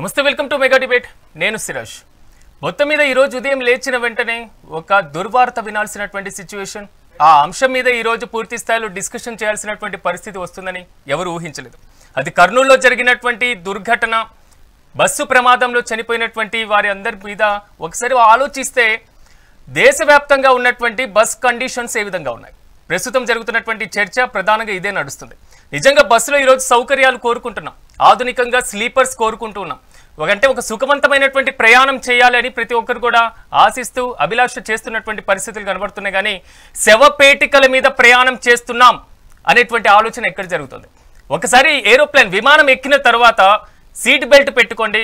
నమస్తే, welcome to mega debate. నేను సిరాజ్. మొత్తం మీద ఈరోజు ఉదయం లేచిన వెంటనే ఒక దుర్వార్త వినాల్సినటువంటి సిచ్యువేషన్, ఆ అంశం మీద ఈరోజు పూర్తి స్థాయిలో డిస్కషన్ చేయాల్సినటువంటి పరిస్థితి వస్తుందని ఎవరు ఊహించలేదు. అది కర్నూలులో జరిగినటువంటి దుర్ఘటన, బస్సు ప్రమాదంలో చనిపోయినటువంటి వారి అందరి మీద ఒకసారి ఆలోచిస్తే దేశవ్యాప్తంగా ఉన్నటువంటి బస్ కండిషన్స్ ఏ విధంగా ఉన్నాయి. ప్రస్తుతం జరుగుతున్నటువంటి చర్చ ప్రధానంగా ఇదే నడుస్తుంది. నిజంగా బస్సులో ఈరోజు సౌకర్యాలు కోరుకుంటున్నాం, ఆధునికంగా స్లీపర్స్ కోరుకుంటూ ఉన్నాం. ఒక సుఖవంతమైనటువంటి ప్రయాణం చేయాలి అని ప్రతి ఒక్కరు కూడా ఆశిస్తూ అభిలాష చేస్తున్నటువంటి పరిస్థితులు కనబడుతున్నాయి. కానీ శవపేటికల మీద ప్రయాణం చేస్తున్నాం అనేటువంటి ఆలోచన ఎక్కడ జరుగుతుంది? ఒకసారి ఏరోప్లేన్ విమానం ఎక్కిన తర్వాత సీట్ బెల్ట్ పెట్టుకోండి.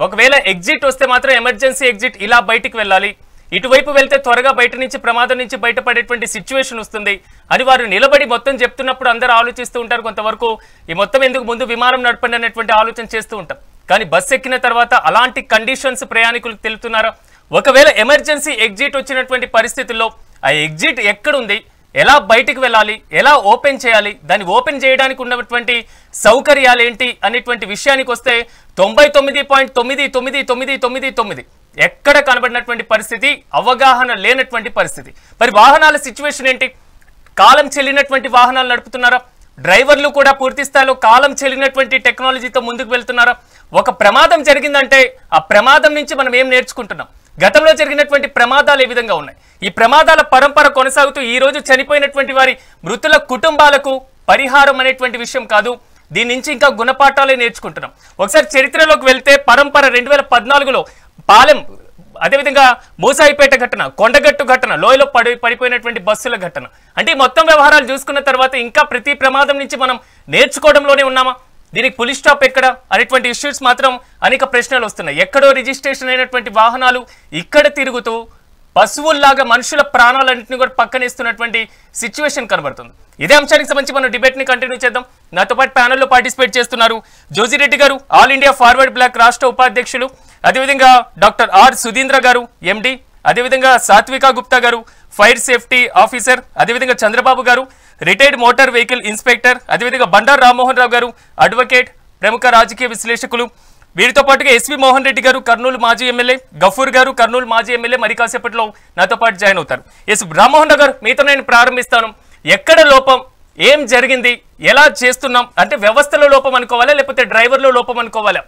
ఒకవేళ ఎగ్జిట్ వస్తే మాత్రం ఎమర్జెన్సీ ఎగ్జిట్ ఇలా బయటికి వెళ్ళాలి, ఇటువైపు వెళ్తే త్వరగా బయట నుంచి ప్రమాదం నుంచి బయటపడేటువంటి సిచ్యువేషన్ వస్తుంది అని వారు నిలబడి మొత్తం చెప్తున్నప్పుడు అందరూ ఆలోచిస్తూ ఉంటారు. కొంతవరకు ఈ మొత్తం ఎందుకు ముందు విమానం నడపండి అనేటువంటి ఆలోచన చేస్తూ ఉంటాం. కానీ బస్సు ఎక్కిన తర్వాత అలాంటి కండిషన్స్ ప్రయాణికులకు తెలుపుతున్నారా? ఒకవేళ ఎమర్జెన్సీ ఎగ్జిట్ వచ్చినటువంటి పరిస్థితుల్లో ఆ ఎగ్జిట్ ఎక్కడుంది, ఎలా బయటికి వెళ్ళాలి, ఎలా ఓపెన్ చేయాలి, దాన్ని ఓపెన్ చేయడానికి ఉన్నటువంటి సౌకర్యాలు ఏంటి అనేటువంటి విషయానికి వస్తే 99.999999 ఎక్కడ కనబడినటువంటి పరిస్థితి, అవగాహన లేనటువంటి పరిస్థితి. మరి వాహనాల సిచ్యువేషన్ ఏంటి? కాలం చెల్లినటువంటి వాహనాలు నడుపుతున్నారా? డ్రైవర్లు కూడా పూర్తి స్థాయిలో కాలం చెల్లినటువంటి టెక్నాలజీతో ముందుకు వెళ్తున్నారా? ఒక ప్రమాదం జరిగిందంటే ఆ ప్రమాదం నుంచి మనం ఏం నేర్చుకుంటున్నాం? గతంలో జరిగినటువంటి ప్రమాదాలు ఏ విధంగా ఉన్నాయి? ఈ ప్రమాదాల పరంపర కొనసాగుతూ ఈ రోజు చనిపోయినటువంటి వారి మృతుల కుటుంబాలకు పరిహారం అనేటువంటి విషయం కాదు, దీని నుంచి ఇంకా గుణపాఠాలే నేర్చుకుంటున్నాం. ఒకసారి చరిత్రలోకి వెళ్తే పరంపర 2014లో పాలెం, అదేవిధంగా మూసాయిపేట ఘటన, కొండగట్టు ఘటన, లోయలో పడిపోయినటువంటి బస్సుల ఘటన, అంటే మొత్తం వ్యవహారాలు చూసుకున్న తర్వాత ఇంకా ప్రతి ప్రమాదం నుంచి మనం నేర్చుకోవడంలోనే ఉన్నామా? దీనికి పులి స్టాప్ ఎక్కడ అనేటువంటి ఇష్యూస్ మాత్రం అనేక ప్రశ్నలు వస్తున్నాయి. ఎక్కడో రిజిస్ట్రేషన్ అయినటువంటి వాహనాలు ఇక్కడ తిరుగుతూ పశువుల్లాగా మనుషుల ప్రాణాలన్నింటినీ కూడా పక్కనేస్తున్నటువంటి సిచ్యువేషన్ కనబడుతుంది. ఇదే అంశానికి సంబంధించి మనం డిబేట్ ని కంటిన్యూ చేద్దాం. నాతో పాటు ప్యానెల్లో పార్టిసిపేట్ చేస్తున్నారు జోజిరెడ్డి గారు, ఆల్ ఇండియా ఫార్వర్డ్ బ్లాక్ రాష్ట్ర ఉపాధ్యక్షులు, అదేవిధంగా డాక్టర్ ఆర్ సుధీంద్ర గారు ఎండి, అదేవిధంగా సాత్విక గుప్తా గారు ఫైర్ సేఫ్టీ ఆఫీసర్, అదేవిధంగా చంద్రబాబు గారు రిటైర్డ్ మోటార్ వెహికల్ ఇన్స్పెక్టర్, అదేవిధంగా బండారు రామ్మోహన్ రావు గారు అడ్వకేట్, ప్రముఖ రాజకీయ విశ్లేషకులు. వీరితో పాటుగా ఎస్వి మోహన్ రెడ్డి గారు కర్నూలు మాజీ ఎమ్మెల్యే, గఫూర్ గారు కర్నూలు మాజీ ఎమ్మెల్యే మరి కాసేపట్లో నాతో పాటు జాయిన్ అవుతారు. ఎస్ రామ్మోహన్ రావు గారు, మీతో నేను ప్రారంభిస్తాను. ఎక్కడ లోపం, ఏం జరిగింది, ఎలా చేస్తున్నాం? అంటే వ్యవస్థలో లోపం అనుకోవాలా లేకపోతే డ్రైవర్లో లోపం అనుకోవాలా?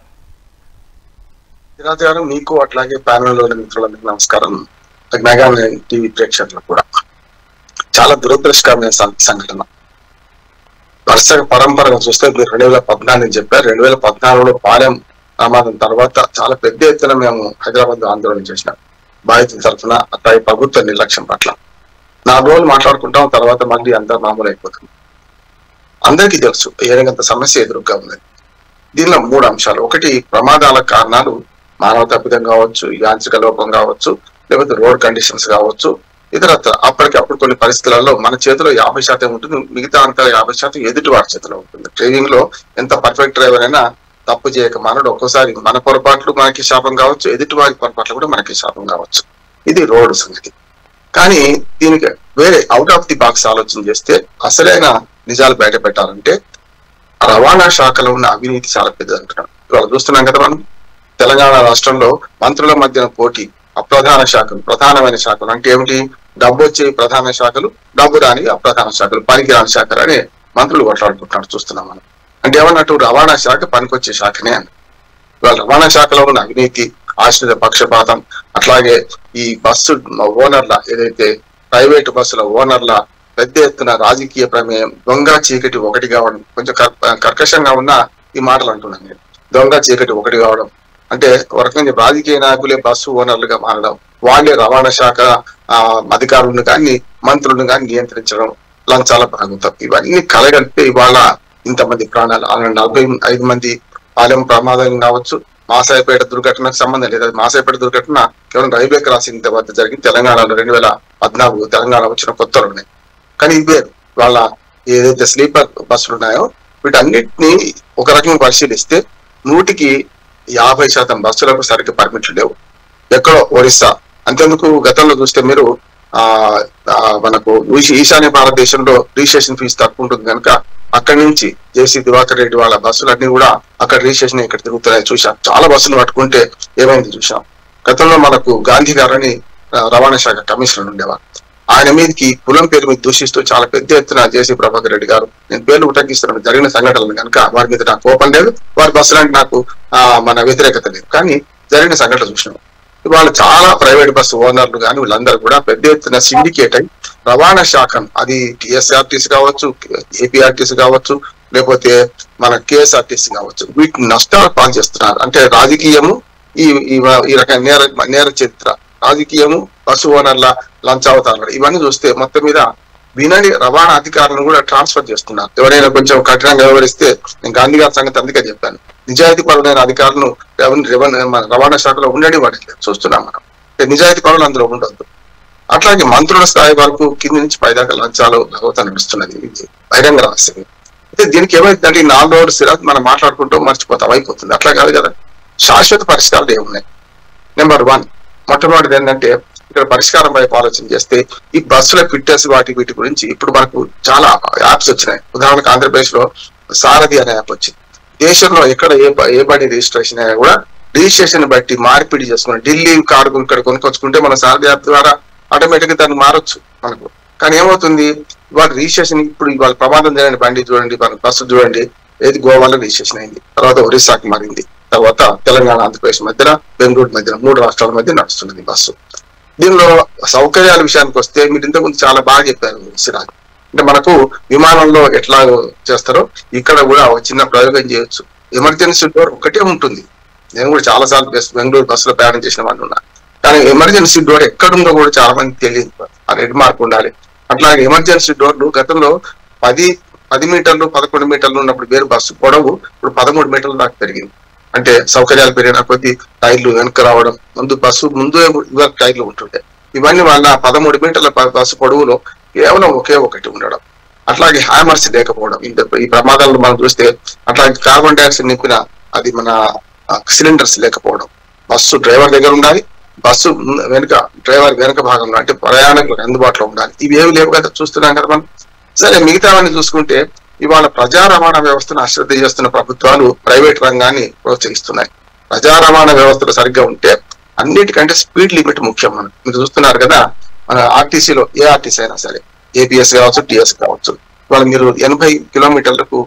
గారు మీకు అట్లాగే ప్యానెల్లోని మిత్రులందరికీ నమస్కారం. మెగా టీవీ ప్రేక్షకులకు కూడా చాలా దురదృష్టకరమైన సంఘటన. వరుసగా పరంపరగా చూస్తే మీరు 2014 చెప్పారు. 2014లో పాలెం ప్రమాదం తర్వాత చాలా పెద్ద ఎత్తున మేము హైదరాబాద్ ఆందోళన చేసినాం బాధితుల తరఫున, అట్లాగే ప్రభుత్వ నిర్లక్ష్యం పట్ల. 4 రోజులు మాట్లాడుకుంటాం, తర్వాత మళ్ళీ అందరూ మామూలు అయిపోతుంది. అందరికీ తెలుసు ఏదైనా సమస్య ఎదురుగా ఉన్నది. దీనిలో 3 అంశాలు. ఒకటి, ప్రమాదాల కారణాలు మానవ తప్పిదం కావచ్చు, యాంత్రిక లోపం కావచ్చు, లేకపోతే రోడ్ కండిషన్స్ కావచ్చు, ఇతరత్ర అప్పటికప్పుడు కొన్ని పరిస్థితులలో మన చేతిలో 50% ఉంటుంది, మిగతా అంతా 50% ఎదుటి వారి చేతిలో ఉంటుంది. డ్రైవింగ్ లో ఎంత పర్ఫెక్ట్ డ్రైవర్ అయినా తప్పు చేయక మానడు. ఒక్కోసారి మన పొరపాట్లు మనకి శాపం కావచ్చు, ఎదుటి వారి పొరపాట్లు కూడా మనకి శాపం కావచ్చు. ఇది రోడ్డు సంగతి. కానీ దీనికి వేరే అవుట్ ఆఫ్ ది బాక్స్ ఆలోచన చేస్తే అసలైన నిజాలు బయట పెట్టాలంటే రవాణా శాఖలో ఉన్న అవినీతి చాలా పెద్దది అంటున్నాం. ఇవాళ చూస్తున్నాం కదా మనం, తెలంగాణ రాష్ట్రంలో మంత్రుల మధ్యన పోటీ, అప్రధాన శాఖలు, ప్రధానమైన శాఖలు అంటే ఏమిటి? డబ్బు వచ్చే ప్రధాన శాఖలు, డబ్బు రాని అప్రధాన శాఖలు, పనికిరాని శాఖలు అనే మంత్రులు కొట్లాడుకుంటున్నారు చూస్తున్నాం మనం. అంటే ఏమన్నట్టు రవాణా శాఖ పనికొచ్చే శాఖనే అని. ఇవాళ రవాణా శాఖలో ఉన్న అవినీతి, ఆశ్రిత పక్షపాతం, అట్లాగే ఈ బస్సు ఓనర్ల, ఏదైతే ప్రైవేటు బస్సుల ఓనర్ల పెద్ద ఎత్తున రాజకీయ ప్రమేయం, దొంగ చీకటి ఒకటి కావడం, కొంచెం కర్కశంగా ఉన్న ఈ మాటలు అంటున్నాను నేను. దొంగ చీకటి ఒకటి కావడం అంటే ఒక రకంగా రాజకీయ నాయకులే బస్సు ఓనర్లుగా మారడం, వాళ్ళే రవాణా శాఖ అధికారులను కానీ మంత్రులను కానీ నియంత్రించడం, లంచాల భాగంతో ఇవన్నీ కలగలిపి ఇవాళ ఇంతమంది ప్రాణాలు, 45 మంది పాలెం ప్రమాదం కావచ్చు, మాసాయిపేట దుర్ఘటనకు సంబంధం లేదు. మాసాయిపేట దుర్ఘటన కేవలం రైల్వే క్రాసింగ్ వద్ద జరిగింది తెలంగాణలో 2014 తెలంగాణ వచ్చిన కొత్తలోనే. కానీ ఇవే వాళ్ళ ఏదైతే స్లీపర్ బస్సులు ఉన్నాయో వీటన్నిటిని ఒక రకంగా పరిశీలిస్తే 100కి 50% బస్సులకు సరిగ్గా పర్మిట్లు లేవు. ఎక్కడో ఒరిస్సా, అంతేందుకు గతంలో చూస్తే మీరు మనకు ఈశాన్య భారతదేశంలో రిజిస్ట్రేషన్ ఫీజు తక్కువ ఉంటుంది కనుక అక్కడి నుంచి జేసీ దివాకర్ రెడ్డి వాళ్ళ బస్సులన్నీ కూడా అక్కడ రిజిస్ట్రేషన్ ఇక్కడ తిరుగుతున్నాయి చూసాం. చాలా బస్సులు పట్టుకుంటే ఏమైంది చూసాం. గతంలో మనకు గాంధీ గారని రవాణా శాఖ కమిషనర్ ఉండేవారు. ఆయన మీదకి కులం పేరు మీద దూషిస్తూ చాలా పెద్ద ఎత్తున జేసీ ప్రభాకర్ రెడ్డి గారు, నేను పేర్లు ఉటంకిస్తున్నాను, జరిగిన సంఘటనలు కనుక వారి మీద నాకు కోపం లేదు, వారి బస్సులంటే నాకు మన వ్యతిరేకత లేదు, కానీ జరిగిన సంఘటనలు చూసినాం. వాళ్ళు చాలా ప్రైవేట్ బస్సు ఓనర్లు కానీ వీళ్ళందరూ కూడా పెద్ద ఎత్తున సిండికేట్ అయి రవాణా శాఖను, అది టీఎస్ఆర్టీసీ కావచ్చు, ఏపీఆర్టీసీ కావచ్చు, లేకపోతే మన కేఎస్ఆర్టీసీ కావచ్చు, వీటిని నష్టాలు పాలు చేస్తున్నారు. అంటే రాజకీయము, ఈ రకమైన నేర చరిత్ర, రాజకీయము, బస్సు ఓనర్ల లంచావతారాలు, ఇవన్నీ చూస్తే మొత్తం మీద వినని రవాణా అధికారులను కూడా ట్రాన్స్ఫర్ చేస్తున్నారు. ఎవరైనా కొంచెం కఠినంగా వ్యవహరిస్తే, నేను గాంధీ గారి సంగతి అందుకే చెప్పాను, నిజాయితీ పరులైన అధికారులను రవాణా శాఖలో ఉండని వాటికి చూస్తున్నాం మనం. నిజాయితీ పరులు అందులో ఉండొద్దు. అట్లాగే మంత్రుల స్థాయి వరకు కింది నుంచి పైదాకా లంచాలు భగవత నడుస్తున్నది, ఇది బహిరంగ రహస్యం. అయితే దీనికి ఏమైందంటే 4 రోజులు సిరాజ్ మనం మాట్లాడుకుంటూ మర్చిపోతాం, అయిపోతుంది. అట్లా కాదు కదా, శాశ్వత పరిష్కారాలు ఏమున్నాయి? నెంబర్ 1, మొట్టమొదటిది ఏంటంటే ఇక్కడ పరిష్కారం వైపు ఆలోచన చేస్తే ఈ బస్సుల ఫిట్నెస్ వీటి గురించి ఇప్పుడు మనకు చాలా యాప్స్ వచ్చినాయి. ఉదాహరణకు ఆంధ్రప్రదేశ్ లో సారథి అనే యాప్ వచ్చింది. దేశంలో ఎక్కడ ఏ బండి రిజిస్ట్రేషన్ అయినా కూడా రిజిస్ట్రేషన్ బట్టి మార్పిడి చేసుకుని ఢిల్లీ కారు ఇక్కడ కొనుక్కొచ్చుకుంటే మన సారథి యాప్ ద్వారా ఆటోమేటిక్ గా దాన్ని మారొచ్చు మనకు. కానీ ఏమవుతుంది, ఇవాళ రిజిస్ట్రేషన్ ఇప్పుడు ఇవాళ ప్రమాదం జరిగిన బండి చూడండి, మన బస్సు చూడండి, ఏది గోవాలో రిజిస్ట్రేషన్ అయింది, తర్వాత ఒరిస్సాకి మారింది, తర్వాత తెలంగాణ ఆంధ్రప్రదేశ్ మధ్యన, బెంగళూరు మధ్యన, 3 రాష్ట్రాల మధ్య నడుస్తున్నది బస్సు. దీనిలో సౌకర్యాల విషయానికి వస్తే మీరు ఇంతకుముందు చాలా బాగా చెప్పారు సిరాజ్. అంటే మనకు విమానంలో ఎట్లా చేస్తారో ఇక్కడ కూడా ఒక చిన్న ప్రయోగం చేయొచ్చు. ఎమర్జెన్సీ డోర్ ఒకటే ఉంటుంది. నేను కూడా చాలా సార్లు బెంగళూరు బస్సులో ప్రయాణం చేసిన వాళ్ళు ఉన్నా, కానీ ఎమర్జెన్సీ డోర్ ఎక్కడుందో కూడా చాలా మంది తెలియదు. ఆ రెడ్ మార్క్ ఉండాలి. అట్లాగే ఎమర్జెన్సీ డోర్లు గతంలో 10 మీటర్లు 11 మీటర్లు ఉన్నప్పుడు వేరు బస్సు పొడవు ఇప్పుడు 13 మీటర్ల దాకా పెరిగింది. అంటే సౌకర్యాలు పెరిగిన కొద్ది టైర్లు వెనక్కి రావడం, బస్సు ముందు టైర్లు ఉంటుండే, ఇవన్నీ వల్ల 13 మీటర్ల బస్సు పొడవులో కేవలం ఒకే ఒకటి ఉండడం. అట్లాగే హ్యామర్స్ లేకపోవడం, ఈ ప్రమాదాలను మనం చూస్తే అట్లాగే కార్బన్ డైఆక్సైడ్ నింపిన అది మన సిలిండర్స్ లేకపోవడం, బస్సు డ్రైవర్ దగ్గర ఉండాలి, బస్సు డ్రైవర్ వెనక భాగంలో అంటే ప్రయాణికులకు అందుబాటులో ఉండాలి. ఇవి ఏమి లేవు కదా, చూస్తున్నాం కదా మనం. సరే, మిగతావన్నీ చూసుకుంటే ఇవాళ ప్రజా రవాణా వ్యవస్థను అశ్రద్ధ చేస్తున్న ప్రభుత్వాలు ప్రైవేట్ రంగాన్ని ప్రోత్సహిస్తున్నాయి. ప్రజా రవాణా వ్యవస్థలు సరిగ్గా ఉంటే అన్నిటికంటే స్పీడ్ లిమిట్ ముఖ్యం. మీరు చూస్తున్నారు కదా, మన ఆర్టీసీలో ఏ ఆర్టీసీ అయినా సరే, ఏపీఎస్ కావచ్చు, టీఎస్ కావచ్చు, ఇవాళ మీరు 80 కిలోమీటర్లకు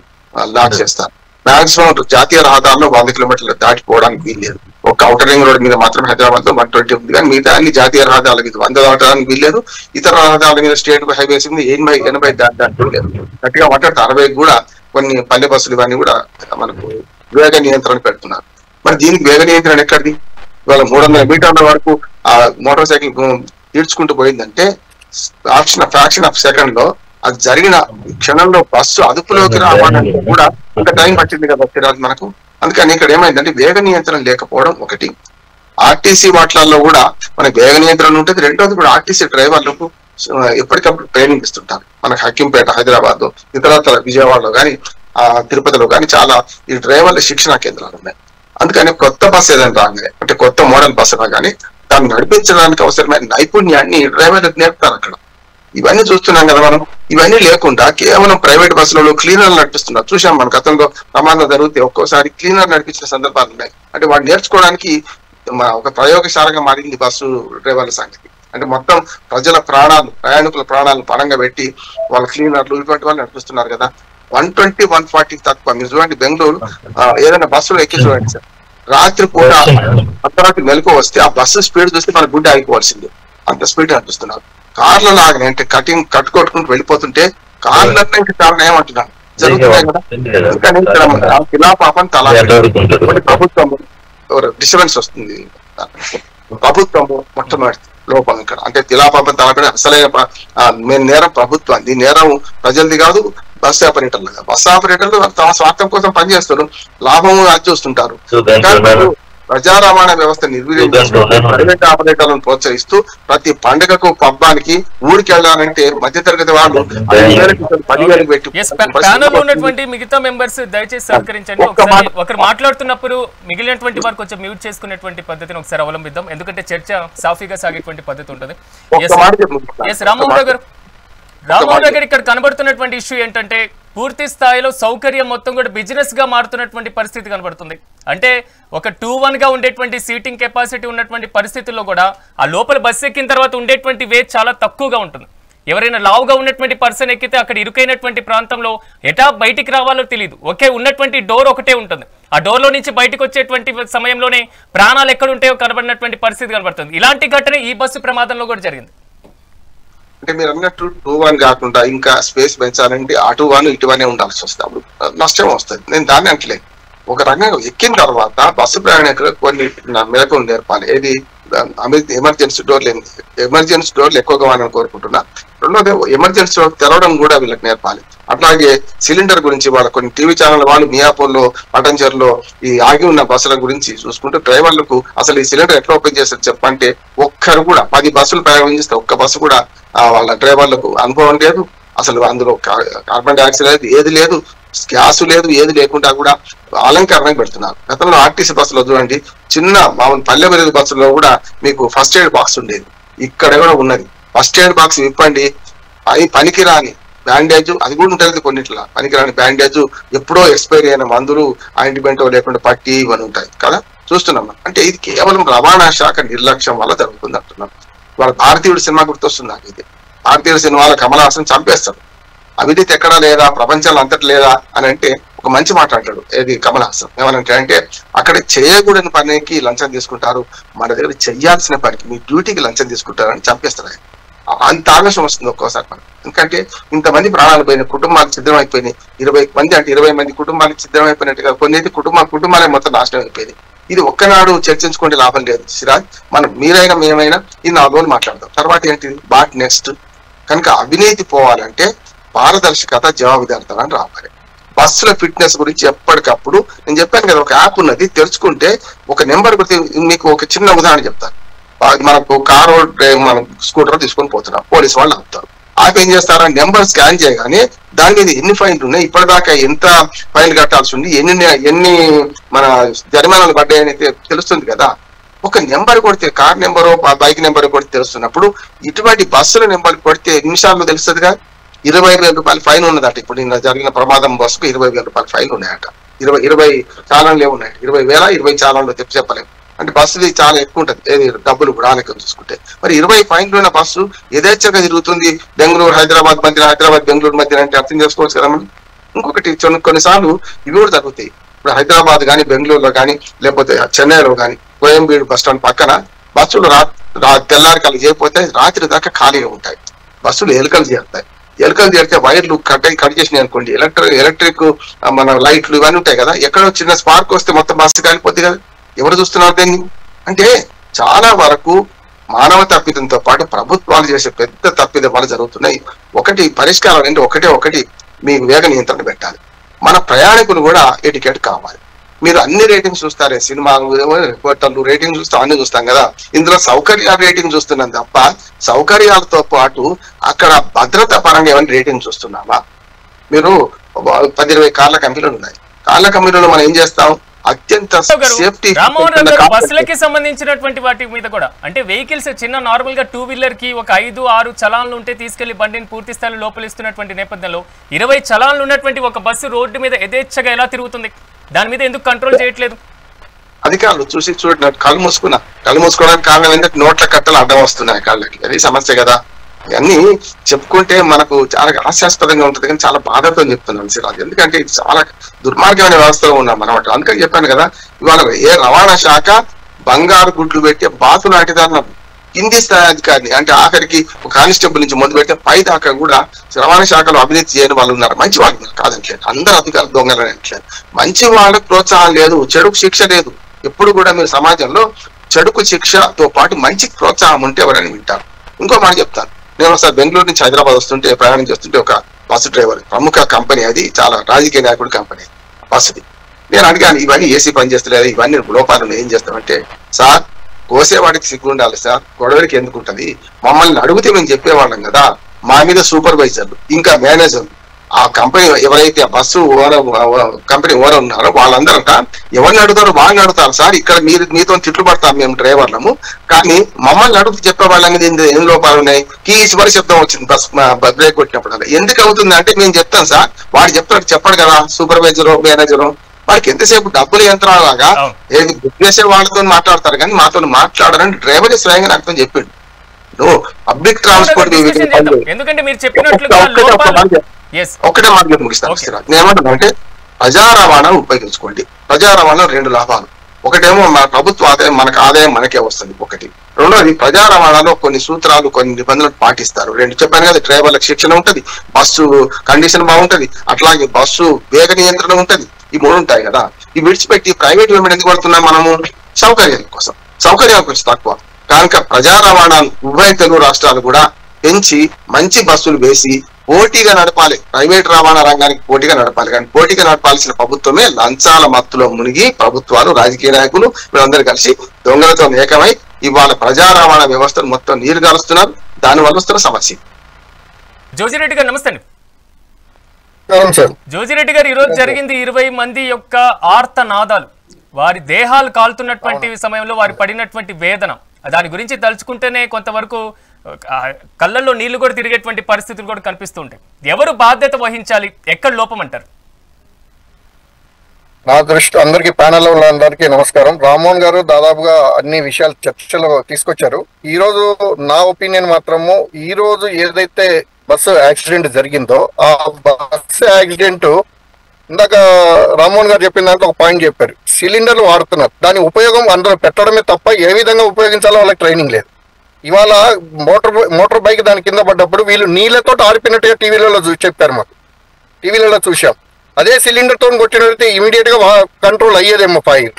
లాక్ చేస్తారు. మాక్సిమం జాతీయ రహదారులు 100 కిలోమీటర్లు దాటిపోవడానికి వీల్లేదు. ఒక ఔటర్ రింగ్ రోడ్ మీద మాత్రం హైదరాబాద్ లో 120 ఉంది, కానీ మిగతా అన్ని జాతీయ రహదారుల మీద 100 దాటడానికి వీల్లేదు. ఇతర రహదారుల మీద స్టేట్ హైవేస్ మీద 80 దాటడానికి లేదు. గట్టిగా మాట్లాడితే 60 కూడా కొన్ని పల్లె బస్సులు ఇవన్నీ కూడా మనకు వేగ నియంత్రణ పెడుతున్నారు. మరి దీనికి వేగ నియంత్రణ ఎక్కడిది? ఇవాళ 300 మీటర్ల వరకు ఆ మోటార్ సైకిల్ తీర్చుకుంటూ పోయిందంటే ఫ్రాక్షన్ ఆఫ్ సెకండ్ లో అది జరిగిన క్షణంలో బస్సు అదుపులోకి రావడానికి కూడా అంత టైం పట్టింది కదా సిరాజ్ మనకు. అందుకని ఇక్కడ ఏమైందంటే వేగ నియంత్రణ లేకపోవడం ఒకటి. ఆర్టీసీ వాటిలలో కూడా మనకి వేగ నియంత్రణ ఉంటుంది. రెండోది కూడా ఆర్టీసీ డ్రైవర్లకు ఎప్పటికప్పుడు ట్రైనింగ్ ఇస్తుంటారు. మనకి హక్కింపేట, హైదరాబాద్, ఇతరత్ర విజయవాడలో కానీ తిరుపతిలో కానీ చాలా ఈ డ్రైవర్ల శిక్షణా కేంద్రాలు ఉన్నాయి. అందుకని కొత్త బస్సు ఏదైనా రాగానే, అంటే కొత్త మోడల్ బస్సు రాగానే దాన్ని నడిపించడానికి అవసరమైన నైపుణ్యాన్ని డ్రైవర్లకు నేర్పుతారు అక్కడ. ఇవన్నీ చూస్తున్నాం కదా మనం. ఇవన్నీ లేకుండా కేవలం ప్రైవేట్ బస్సులలో క్లీనర్లు నడిపిస్తున్నారు. చూసాం మన గతంలో ప్రమాదం జరిగితే ఒక్కోసారి క్లీనర్ నడిపించిన సందర్భాలు ఉన్నాయి. అంటే వాడు నేర్చుకోవడానికి ఒక ప్రయోగశాలగా మారింది బస్సు డ్రైవర్ల సంగతి. అంటే మొత్తం ప్రజల ప్రాణాలు, ప్రయాణికుల ప్రాణాలను పరంగా పెట్టి వాళ్ళ క్లీనర్లు ఇటువంటి వాళ్ళు నడిపిస్తున్నారు కదా. 120, 140 తక్కువ. మీరు చూడండి, బెంగళూరు ఏదైనా బస్సులో ఎక్కి చూడండి సార్, రాత్రి పూట అర్ధరాత్రి మెలకు వస్తే ఆ బస్సు స్పీడ్ చూస్తే మన గుండె ఆగిపోవాల్సిందే, అంత స్పీడ్ నడిపిస్తున్నారు. కార్ల లాగానే అంటే కట్టుకుంటూ వెళ్ళిపోతుంటే కార్లన్నా ఇంకా చాలా ఏమంటున్నాను జరుగుతున్నాయి కదా. అందుకని ఇక్కడ శిలాపాపం తలా ప్రభుత్వము డిస్టర్బెన్స్ వస్తుంది. ప్రభుత్వము మొట్టమొదటి లోపం ఇక్కడ. అంటే శిలాపాపం తలపడి అసలైన నేరం ప్రభుత్వం, ఈ నేరం ప్రజలది కాదు, బస్సు ఆపరేటర్లు. బస్సు ఆపరేటర్లు తమ స్వార్థం కోసం పనిచేస్తారు, లాభము అది చూస్తుంటారు. ప్రజా రవాణా వ్యవస్థ నిర్వీర్యం ప్రైవేట్ ఆపరేటర్లను ప్రోత్సహిస్తూ ప్రతి పండుగకు పబ్బానికి ఊరికి వెళ్ళాలంటే మధ్యతరగతి వాళ్ళు 10,000 పెట్టి. ఉన్నటువంటి మిగతా మెంబర్స్ దయచేసి సహకరించండి. ఒకరు మాట్లాడుతున్నప్పుడు మిగిలినటువంటి వారు కొంచెం మ్యూట్ చేసుకునేటువంటి పద్ధతిని ఒకసారి అవలంబిద్దాం, ఎందుకంటే చర్చ సాఫీగా సాగేటువంటి పద్ధతి ఉంటుంది. రామ్మోహన్ రావు గారు, ఇక్కడ కనబడుతున్నటువంటి ఇష్యూ ఏంటంటే పూర్తి స్థాయిలో సౌకర్యం మొత్తం కూడా బిజినెస్ గా మారుతున్నటువంటి పరిస్థితి కనబడుతుంది. అంటే ఒక 2-1 గా ఉండేటువంటి సీటింగ్ కెపాసిటీ ఉన్నటువంటి పరిస్థితుల్లో కూడా ఆ లోపల బస్సు ఎక్కిన తర్వాత ఉండేటువంటి వే చాలా తక్కువగా ఉంటుంది. ఎవరైనా లావుగా ఉన్నటువంటి పర్సన్ ఎక్కితే అక్కడ ఇరుకైనటువంటి ప్రాంతంలో ఎటా బయటికి రావాలో తెలియదు. ఒకే ఉన్నటువంటి డోర్ ఒకటే ఉంటుంది. ఆ డోర్లో నుంచి బయటకు వచ్చేటువంటి సమయంలోనే ప్రాణాలు ఎక్కడ ఉంటాయో కనబడినటువంటి పరిస్థితి కనబడుతుంది. ఇలాంటి ఘటన ఈ బస్సు ప్రమాదంలో కూడా జరిగింది. అంటే మీరు అన్నట్టు 2-1 కాకుండా ఇంకా స్పేస్ పెంచాలంటే అటు 1 ఇటు 1 ఉండాల్సి వస్తుంది. అప్పుడు నష్టం వస్తుంది. నేను దాన్ని అంటలేదు. ఒక రకంగా ఎక్కిన తర్వాత బస్సు ప్రయాణికులకు కొన్ని మెలకువలు నేర్పాలి. ఏది ఎమర్జెన్సీ డోర్లు ఎక్కువగా వాడని కోరుకుంటున్నా. రెండోది ఎమర్జెన్సీ డోర్ తెరవడం కూడా వీళ్ళకి నేర్పాలి. అట్లాగే సిలిండర్ గురించి వాళ్ళ కొన్ని టీవీ ఛానల్ వాళ్ళు మియాపూర్లో పటంచర్లో ఈ ఆగి ఉన్న బస్సుల గురించి చూసుకుంటూ డ్రైవర్లకు అసలు ఈ సిలిండర్ ఎట్లా ఓపెన్ చేస్తారు చెప్పంటే ఒక్కరు కూడా 10 బస్సులు ప్రయాణిస్తే ఒక్క బస్సు కూడా వాళ్ళ డ్రైవర్లకు అనుభవం లేదు. అసలు అందులో కార్బన్ డైఆక్సైడ్ లేదు, ఏది లేదు, గ్యాస్ లేదు, ఏది లేకుండా కూడా అలంకరణకు పెడుతున్నారు. గతంలో ఆర్టీసీ బస్సులో చూడండి, చిన్న మామూలు పల్లె వెలుగు బస్సులో కూడా మీకు ఫస్ట్ ఎయిడ్ బాక్స్ ఉండేది. ఇక్కడ కూడా ఉన్నది. ఫస్ట్ ఎయిడ్ బాక్స్ విప్పండి, అవి పనికిరాని బ్యాండేజ్ అది కూడా ఉంటుంది. కొన్నిట్లా పనికిరాని బ్యాండేజ్, ఎప్పుడో ఎక్స్పైరీ అయిన మందులు, ఆయింట్మెంటో లేకుండా పట్టి ఇవన్నీ ఉంటాయి కదా, చూస్తున్నాం. అంటే ఇది కేవలం రవాణా శాఖ నిర్లక్ష్యం వల్ల జరుగుతుంది అంటున్నాం. వాళ్ళ భారతీయుడు సినిమా గుర్తొస్తుంది నాకు. ఇది భారతీయుడు సినిమాలో కమల్ హాసన్ చంపేస్తాడు. అవినీతి ఎక్కడా లేదా, ప్రపంచంలో అంతటి లేదా అని అంటే ఒక మంచి మాట అంటాడు. ఏది కమల్ హాసన్ ఏమనంటే అక్కడ చేయకూడని పనికి లంచం తీసుకుంటారు, మన దగ్గర చెయ్యాల్సిన పనికి మీ డ్యూటీకి లంచం తీసుకుంటారని చంపేస్తారు. ఆయన అంత ఆవేశం వస్తుంది ఒక్కోసారి మనకు. ఎందుకంటే ఇంతమంది ప్రాణాలు పోయినాయి, కుటుంబాలు సిద్ధం అయిపోయినాయి. 20 మంది అంటే 20 మంది కుటుంబాలకు సిద్ధం అయిపోయినట్టుగా కొన్ని అయితే కుటుంబాలే మొత్తం నాశనం అయిపోయింది. ఇది ఒక్కనాడు చర్చించుకుంటే లాభం లేదు సిరాజ్. మనం మీరైనా మేమైనా ఈ 4 రోజులు మాట్లాడదాం. తర్వాత ఏంటిది బాట్ నెక్స్ట్. కనుక అవినీతి పోవాలంటే పారదర్శకత, జవాబుదారితనం రావాలి. బస్సుల ఫిట్నెస్ గురించి ఎప్పటికప్పుడు నేను చెప్పాను కదా, ఒక యాప్ ఉన్నది, తెరుచుకుంటే ఒక నెంబర్ గుర్తి. మీకు ఒక చిన్న ఉదాహరణ చెప్తాను. మనకు కారు మనం స్కూటర్ తీసుకొని పోతున్నాం, పోలీసు వాళ్ళు ఆపుతారు. ఆపి ఏం చేస్తారా, నెంబర్ స్కాన్ చేయగానే దాని మీద ఎన్ని ఫైన్లు ఉన్నాయి, ఇప్పటిదాకా ఎంత ఫైన్లు కట్టాల్సి ఉంది, ఎన్ని మన జరిమానాలు పడ్డాయని తెలుస్తుంది కదా. ఒక నెంబర్ కొడితే, కార్ నెంబరు బైక్ నెంబర్ కొడితే తెలుస్తున్నప్పుడు ఇటువంటి బస్సుల నెంబర్ కొడితే నిమిషాల్లో తెలుస్తుందిగా. 20,000 రూపాయలు ఫైన్ ఉన్నదట. ఇప్పుడు నిన్న జరిగిన ప్రమాదం బస్సుకు 20,000 రూపాయలు ఫైన్ ఉన్నాయట. 20 చాలన్లే ఉన్నాయి. 20,000 20 చాలన్లు చెప్పలేము. అంటే బస్సుది చాలా ఎక్కువ ఉంటుంది, ఏది డబ్బులు కూడా లెక్క చూసుకుంటే. మరి 20 ఫైన్లు ఉన్న బస్సు యథేచ్ఛగా తిరుగుతుంది బెంగళూరు హైదరాబాద్ మధ్య, హైదరాబాద్ బెంగళూరు మధ్య అంటే అర్థం చేసుకోవచ్చు కదా మనం. ఇంకొకటి కొన్నిసార్లు ఇవి కూడా జరుగుతాయి. ఇప్పుడు హైదరాబాద్ కానీ, బెంగళూరులో కానీ, లేకపోతే చెన్నైలో కానీ, కోయంబేడు బస్ స్టాండ్ పక్కన బస్సులు తెల్లారి కళ్ళు చేయకపోతే రాత్రి దాకా ఖాళీగా ఉంటాయి. బస్సులు ఎలుకలు చేరుతాయి. ఎలుకలు చేరితే వైర్లు కట్ చేసినాయి అనుకోండి, ఎలక్ట్రిక్ మన లైట్లు ఇవన్నీ ఉంటాయి కదా, ఎక్కడో చిన్న స్పార్క్ వస్తే మొత్తం బస్సు కాలిపోతుంది కదా. ఎవరు చూస్తున్నారు దీన్ని? అంటే చాలా వరకు మానవ తప్పిదంతో పాటు ప్రభుత్వాలు చేసే పెద్ద తప్పిదం వల్ల జరుగుతున్నాయి. ఒకటి పరిష్కారం అంటే ఒకటి మీకు వేగ నియంత్రణ పెట్టాలి. మన ప్రయాణికులు కూడా ఎటికెట్ కావాలి. మీరు అన్ని రేటింగ్స్ చూస్తారే, సినిమా రిపోర్టర్లు రేటింగ్ చూస్తాం, అన్ని చూస్తాం కదా. ఇందులో సౌకర్యాల రేటింగ్ చూస్తున్నాం తప్ప సౌకర్యాలతో పాటు అక్కడ భద్రత పరంగా ఏమైనా రేటింగ్ చూస్తున్నామా? మీరు 10-20 కార్ల కంపెనీలు ఉన్నాయి. కార్ల కంపెనీలో మనం ఏం చేస్తాం, అత్యంత సేఫ్టీ బస్సులకి సంబంధించినటువంటి వాటి మీద కూడా, అంటే వెహికల్స్ చిన్న నార్మల్ గా 2 వీలర్ కి ఒక 5-6 చలాన్లు ఉంటే తీసుకెళ్లి బండిని పూర్తి స్థాయిలో లోపలిస్తున్నటువంటి నేపథ్యంలో 20 చలాన్లు ఉన్నటువంటి ఒక బస్సు రోడ్డు మీద యథేచ్ఛగా ఎలా తిరుగుతుంది? దాని మీద ఎందుకు కంట్రోల్ చేయట్లేదు? అధికారులు చూడలేదు. కళ్ళు మూసుకోవడానికి కారణం ఏంటంటే నోట్ల కట్టలు అడ్డం వస్తున్నాయి కాళ్ళకి. అది సమస్య కదా. ఇవన్నీ చెప్పుకుంటే మనకు చాలా హాస్యాస్పదంగా ఉంటుంది, కానీ చాలా బాధతో చెప్తున్నాను సిరాజ్. ఎందుకంటే ఇది చాలా దుర్మార్గమైన వ్యవస్థలో ఉన్నాం మనం. అందుకని చెప్పాను కదా, ఇవాళ ఏ రవాణా శాఖ బంగారు గుడ్లు పెట్టే బాతు లాంటి దాన్ని కింది స్థాయి అధికారిని, అంటే ఆఖరికి ఒక కానిస్టేబుల్ నుంచి మొదలు పెడితే పై దాకా కూడా రవాణా శాఖలో అవినీతి చేయని వాళ్ళు ఉన్నారు. మంచి వాళ్ళు ఉన్నారు కాదంటలేదు, అందరు అధికారులు దొంగలని అంటలేదు. మంచి వాళ్ళకు ప్రోత్సాహం లేదు, చెడుకు శిక్ష లేదు. ఎప్పుడు కూడా మీరు సమాజంలో చెడుకు శిక్షతో పాటు మంచికి ప్రోత్సాహం ఉంటే ఎవరైనా వింటారు. ఇంకో మాట చెప్తాను. నేను ఒకసారి బెంగళూరు నుంచి హైదరాబాద్ వస్తుంటే, ప్రయాణం చేస్తుంటే ఒక బస్సు డ్రైవర్, ప్రముఖ కంపెనీ, అది చాలా రాజకీయ నాయకుడి కంపెనీ బస్సుది. నేను అడిగాను, ఇవన్నీ ఏసీ పనిచేస్తలేదు, ఇవన్నీ లోపాలను ఏం చేస్తామంటే, సార్ కోసేవాడికి సిగ్గు ఉండాలి సార్, గొడవలకి ఎందుకు ఉంటుంది? మమ్మల్ని అడిగితే మేము చెప్పేవాళ్ళం కదా. మా మీద సూపర్వైజర్లు, ఇంకా మేనేజర్లు, ఆ కంపెనీ ఎవరైతే ఆ బస్సు కంపెనీ ఓనర్ ఉన్నారో వాళ్ళందరట ఎవరిని అడుగుతారో వాళ్ళని అడుగుతారు. సార్ ఇక్కడ మీతో తిట్లు పడతాం మేము డ్రైవర్లము, కానీ మమ్మల్ని అడుగుతూ చెప్పే వాళ్ళకి ఏం లోపాలు ఉన్నాయి, కీస్ మరి శబ్దం వచ్చింది బస్ బ్రేక్ కొట్టినప్పుడు. ఎందుకు అవుతుంది అంటే మేము చెప్తాం సార్, వాడు చెప్తాడు చెప్పడు కదా సూపర్వైజరు మేనేజరు, వాడికి ఎంతసేపు డబ్బులు యంత్రాలాగా ఏది బుక్ చేసే వాళ్ళతో మాట్లాడతారు కానీ మాతో మాట్లాడారని డ్రైవర్ స్వయంగా అర్థం చెప్పిండు. నువ్వు పబ్లిక్ ట్రాన్స్పోర్ట్ ఎందుకంటే మీరు చెప్పినట్లుగా ఒకటే మాట ముగిస్తాను. నేనేమంటానంటే ప్రజా రవాణా ఉపయోగించుకోండి. ప్రజా రవాణా 2 లాభాలు. ఒకటేమో మన ప్రభుత్వ ఆదాయం మనకు ఆదాయం మనకే వస్తుంది ఒకటి. రెండోది ప్రజా రవాణాలో కొన్ని సూత్రాలు కొన్ని నిబంధనలు పాటిస్తారు. 2 చెప్పాను కదా, డ్రైవర్లకు శిక్షణ ఉంటది, బస్సు కండిషన్ బాగుంటది, అట్లాగే బస్సు వేగ నియంత్రణ ఉంటది. ఈ 3 ఉంటాయి కదా. ఇవి విడిచిపెట్టి ప్రైవేట్ వెంబడి ఎందుకు పడుతున్నాం మనము? సౌకర్యాల కోసం. సౌకర్యాలు కొంచెం తక్కువ కనుక ప్రజా రవాణా ఉభయ తెలుగు రాష్ట్రాలు కూడా పెంచి మంచి బస్సులు వేసి పోటీగా నడపాలి. ప్రైవేట్ రవాణా రంగానికి పోటీగా నడపాలి. కానీ పోటీగా నడపాల్సిన ప్రభుత్వమే లంచాల మత్తులో మునిగి ప్రభుత్వాలు రాజకీయ నాయకులు వీళ్ళందరూ కలిసి దొంగలతో ఏకమై ఇవాళ ప్రజా రవాణా వ్యవస్థను మొత్తం నీరు గారుస్తున్నారు. దానివల్ల వస్తున్న సమస్య. జోజిరెడ్డి గారు నమస్తే. జోజిరెడ్డి గారు, ఈరోజు జరిగింది 20 మంది యొక్క ఆర్త నాదాలు, వారి దేహాలు కాలుతున్నటువంటి సమయంలో వారి పడినటువంటి వేదన, దాని గురించి తలుచుకుంటేనే కొంతవరకు కళ్ళల్లో నీళ్లు కూడా తిరిగేటువంటి పరిస్థితులు కూడా కనిపిస్తూ ఉంటాయి. ఎవరు బాధ్యత వహించాలి, ఎక్కడ లోపం అంటారు? నా దృష్టి అందరికీ ప్యానెల్లో ఉన్న అందరికీ నమస్కారం. రామ్మోహన్ గారు దాదాపుగా అన్ని విషయాలు చర్చలో తీసుకొచ్చారు. ఈ రోజు నా ఒపీనియన్ మాత్రము, ఈ రోజు ఏదైతే బస్సు యాక్సిడెంట్ జరిగిందో ఆ బస్సు యాక్సిడెంట్ ఇందాక రామ్మోహన్ గారు చెప్పిన దాంట్లో ఒక పాయింట్ చెప్పారు, సిలిండర్లు వాడుతున్నారు, దాని ఉపయోగం అందులో పెట్టడమే తప్ప ఏ విధంగా ఉపయోగించాలో వాళ్ళకి ట్రైనింగ్ లేదు. ఇవాళ మోటార్ బైక్ దాని కింద పడ్డప్పుడు వీళ్ళు నీళ్ళతో ఆరిపోయినట్టుగా టీవీలలో చెప్పారు, మాకు టీవీలలో చూసాం. అదే సిలిండర్ తో కొట్టినట్లయితే ఇమీడియట్ గా కంట్రోల్ అయ్యేదేమో ఫైర్,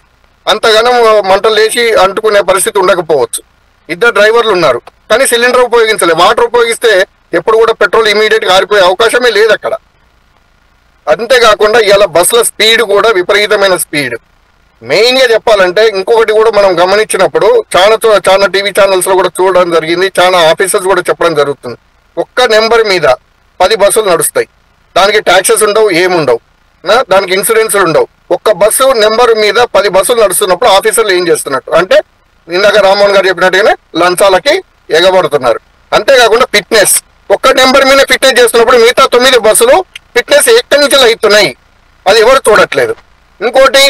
అంతగానం మంటలు లేచి అంటుకునే పరిస్థితి ఉండకపోవచ్చు. 2 డ్రైవర్లు ఉన్నారు కానీ సిలిండర్ ఉపయోగించలేదు. వాటర్ ఉపయోగిస్తే ఎప్పుడు కూడా పెట్రోల్ ఇమీడియట్ గా ఆరిపోయే అవకాశమే లేదు అక్కడ. అంతేకాకుండా ఇలా బస్సుల స్పీడ్ కూడా విపరీతమైన స్పీడ్. మెయిన్ గా చెప్పాలంటే ఇంకొకటి కూడా మనం గమనించినప్పుడు చాలా టీవీ ఛానల్స్ లో కూడా చూడడం జరిగింది, చాలా ఆఫీసర్స్ కూడా చెప్పడం జరుగుతుంది. ఒక్క నెంబర్ మీద 10 బస్సులు నడుస్తాయి, దానికి ట్యాక్సెస్ ఉండవు, ఏముండవు, దానికి ఇన్సూరెన్స్ ఉండవు. ఒక్క బస్సు నెంబర్ మీద 10 బస్సులు నడుస్తున్నప్పుడు ఆఫీసర్లు ఏం చేస్తున్నట్టు అంటే ఇందాక రామ్మోహన్ గారు చెప్పినట్టుగానే లంచాలకి ఎగబడుతున్నారు. అంతేకాకుండా ఫిట్నెస్, ఒక్క నెంబర్ మీద ఫిట్నెస్ చేస్తున్నప్పుడు మిగతా 9 బస్సులు ఫిట్నెస్ ఎక్కడి నుంచి అవుతున్నాయి అది ఎవరు చూడట్లేదు. ఇంకోటి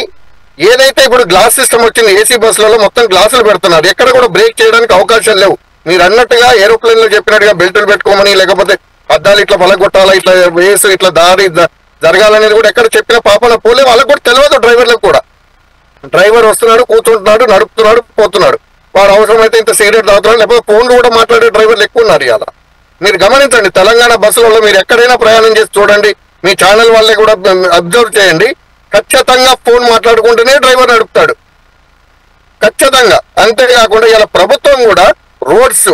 ఏదైతే ఇప్పుడు గ్లాస్ సిస్టమ్ వచ్చింది, ఏసీ బస్సులలో మొత్తం గ్లాసులు పెడుతున్నారు, ఎక్కడ కూడా బ్రేక్ చేయడానికి అవకాశాలు లేవు. మీరు అన్నట్టుగా ఏరోప్లేన్ లో చెప్పినట్టుగా బెల్టులు పెట్టుకోమని, లేకపోతే అద్దాలు ఇట్లా పలగొట్టాలా, ఇట్లా వేసు ఇట్లా దారి జరగాలనేది కూడా ఎక్కడ చెప్పిన పాపన పోలే, వాళ్ళకు కూడా తెలియదు. డ్రైవర్లకు కూడా డ్రైవర్ వస్తున్నాడు, కూర్చుంటున్నాడు, నడుపుతున్నాడు, పోతున్నాడు, వాడు అవసరమైతే ఇంత సిగరెట్ తాగుతున్నాడు, లేకపోతే ఫోన్లు కూడా మాట్లాడే డ్రైవర్లు ఎక్కువ ఉన్నారు. ఇలా మీరు గమనించండి, తెలంగాణ బస్సులలో మీరు ఎక్కడైనా ప్రయాణం చేసి చూడండి, మీ ఛానల్ వాళ్ళే కూడా అబ్జర్వ్ చేయండి, ఖచ్చితంగా ఫోన్ మాట్లాడుకుంటూనే డ్రైవర్ నడుపుతాడు ఖచ్చితంగా. అంతేకాకుండా ఇలా ప్రభుత్వం కూడా రోడ్స్,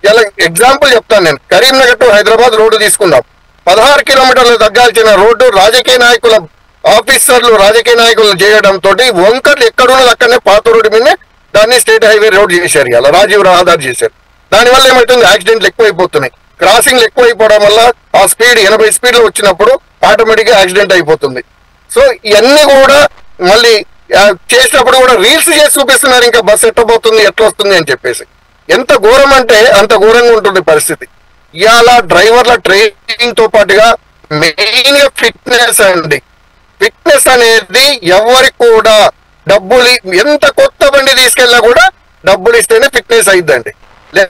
ఇలా ఎగ్జాంపుల్ చెప్తాను నేను, కరీంనగర్ టు హైదరాబాద్ రోడ్డు తీసుకుందాం, 16 కిలోమీటర్లు తగ్గాల్సిన రోడ్డు రాజకీయ నాయకుల ఆఫీసర్లు రాజకీయ నాయకులు చేయడంతో వంకర్లు ఎక్కడున్నది అక్కడనే పాత రోడ్డు మీదనే దాన్ని స్టేట్ హైవే రోడ్ చేశారు, ఇలా రాజీవ్ రహదారి చేశారు. దానివల్ల ఏమవుతుంది, యాక్సిడెంట్లు ఎక్కువైపోతున్నాయి. క్రాసింగ్లు ఎక్కువైపోవడం వల్ల ఆ స్పీడ్ 80 స్పీడ్ లో వచ్చినప్పుడు ఆటోమేటిక్ గా యాక్సిడెంట్ అయిపోతుంది. సో ఇవన్నీ కూడా మళ్ళీ చేసినప్పుడు కూడా రీల్స్ చేసి చూపిస్తున్నారు, ఇంకా బస్సు ఎట్టబోతుంది ఎట్లా వస్తుంది అని చెప్పేసి. ఎంత ఘోరం అంటే అంత ఘోరంగా ఉంటుంది పరిస్థితి. ఇవాళ డ్రైవర్ల ట్రైనింగ్ తో పాటుగా మెయిన్ గా ఫిట్నెస్ అండి. ఫిట్నెస్ అనేది ఎవరికి కూడా డబ్బులు, ఎంత కొత్త బండి తీసుకెళ్ళినా కూడా డబ్బులు ఇస్తేనే ఫిట్నెస్ అయిద్దండి,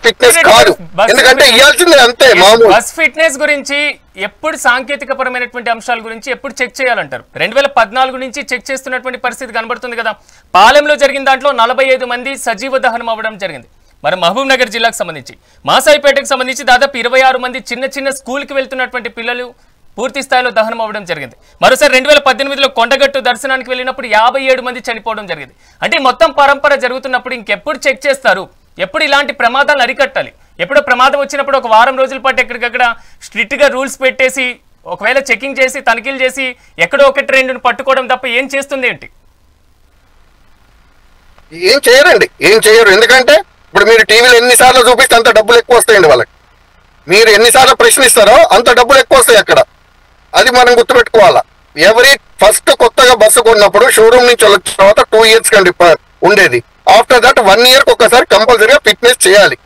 ఫిట్నెస్ కాదు. ఎందుకంటే ఇవ్వాల్సిందే అంతే. మామూలు బస్ ఫిట్నెస్ గురించి ఎప్పుడు సాంకేతిక పరమైనటువంటి అంశాల గురించి ఎప్పుడు చెక్ చేయాలంటారు? 2014 నుంచి చెక్ చేస్తున్నటువంటి పరిస్థితి కనబడుతుంది కదా. పాలెంలో జరిగిన దాంట్లో 45 మంది సజీవ దహనం అవ్వడం జరిగింది. మరి మహబూబ్ నగర్ జిల్లాకు సంబంధించి మాసాయిపేటకు సంబంధించి దాదాపు 26 మంది చిన్న స్కూల్కి వెళ్తున్నటువంటి పిల్లలు పూర్తి స్థాయిలో దహనం అవ్వడం జరిగింది. మరోసారి 2018లో కొండగట్టు దర్శనానికి వెళ్ళినప్పుడు 57 మంది చనిపోవడం జరిగింది. అంటే మొత్తం పరంపర జరుగుతున్నప్పుడు ఇంకెప్పుడు చెక్ చేస్తారు? ఎప్పుడు ఇలాంటి ప్రమాదాలను అరికట్టాలి? ఎప్పుడో ప్రమాదం వచ్చినప్పుడు ఒక వారం రోజుల పాటు ఎక్కడికక్కడ స్ట్రిక్ట్ గా రూల్స్ పెట్టేసి ఒకవేళ చెకింగ్ చేసి తనిఖీలు చేసి ఎక్కడో ఒక ట్రెండ్ను పట్టుకోవడం తప్ప ఏం చేస్తుంది ఏంటి? ఏం చేయరండి, ఏం చేయరు. ఎందుకంటే ఇప్పుడు మీరు టీవీలో ఎన్నిసార్లు చూపిస్తే అంత డబ్బులు ఎక్కువ వస్తాయండి వాళ్ళకి. మీరు ఎన్నిసార్లు ప్రశ్నిస్తారో అంత డబ్బులు ఎక్కువ వస్తాయి అక్కడ. అది మనం గుర్తుపెట్టుకోవాలా. ఫస్ట్ కొత్తగా బస్సు కొన్నప్పుడు షోరూమ్ నుంచి వచ్చిన తర్వాత 2 years కండి ఉండేది. ఆఫ్టర్ దట్ 1 year ఒకసారి కంపల్సరీగా ఫిట్నెస్ చేయాలి.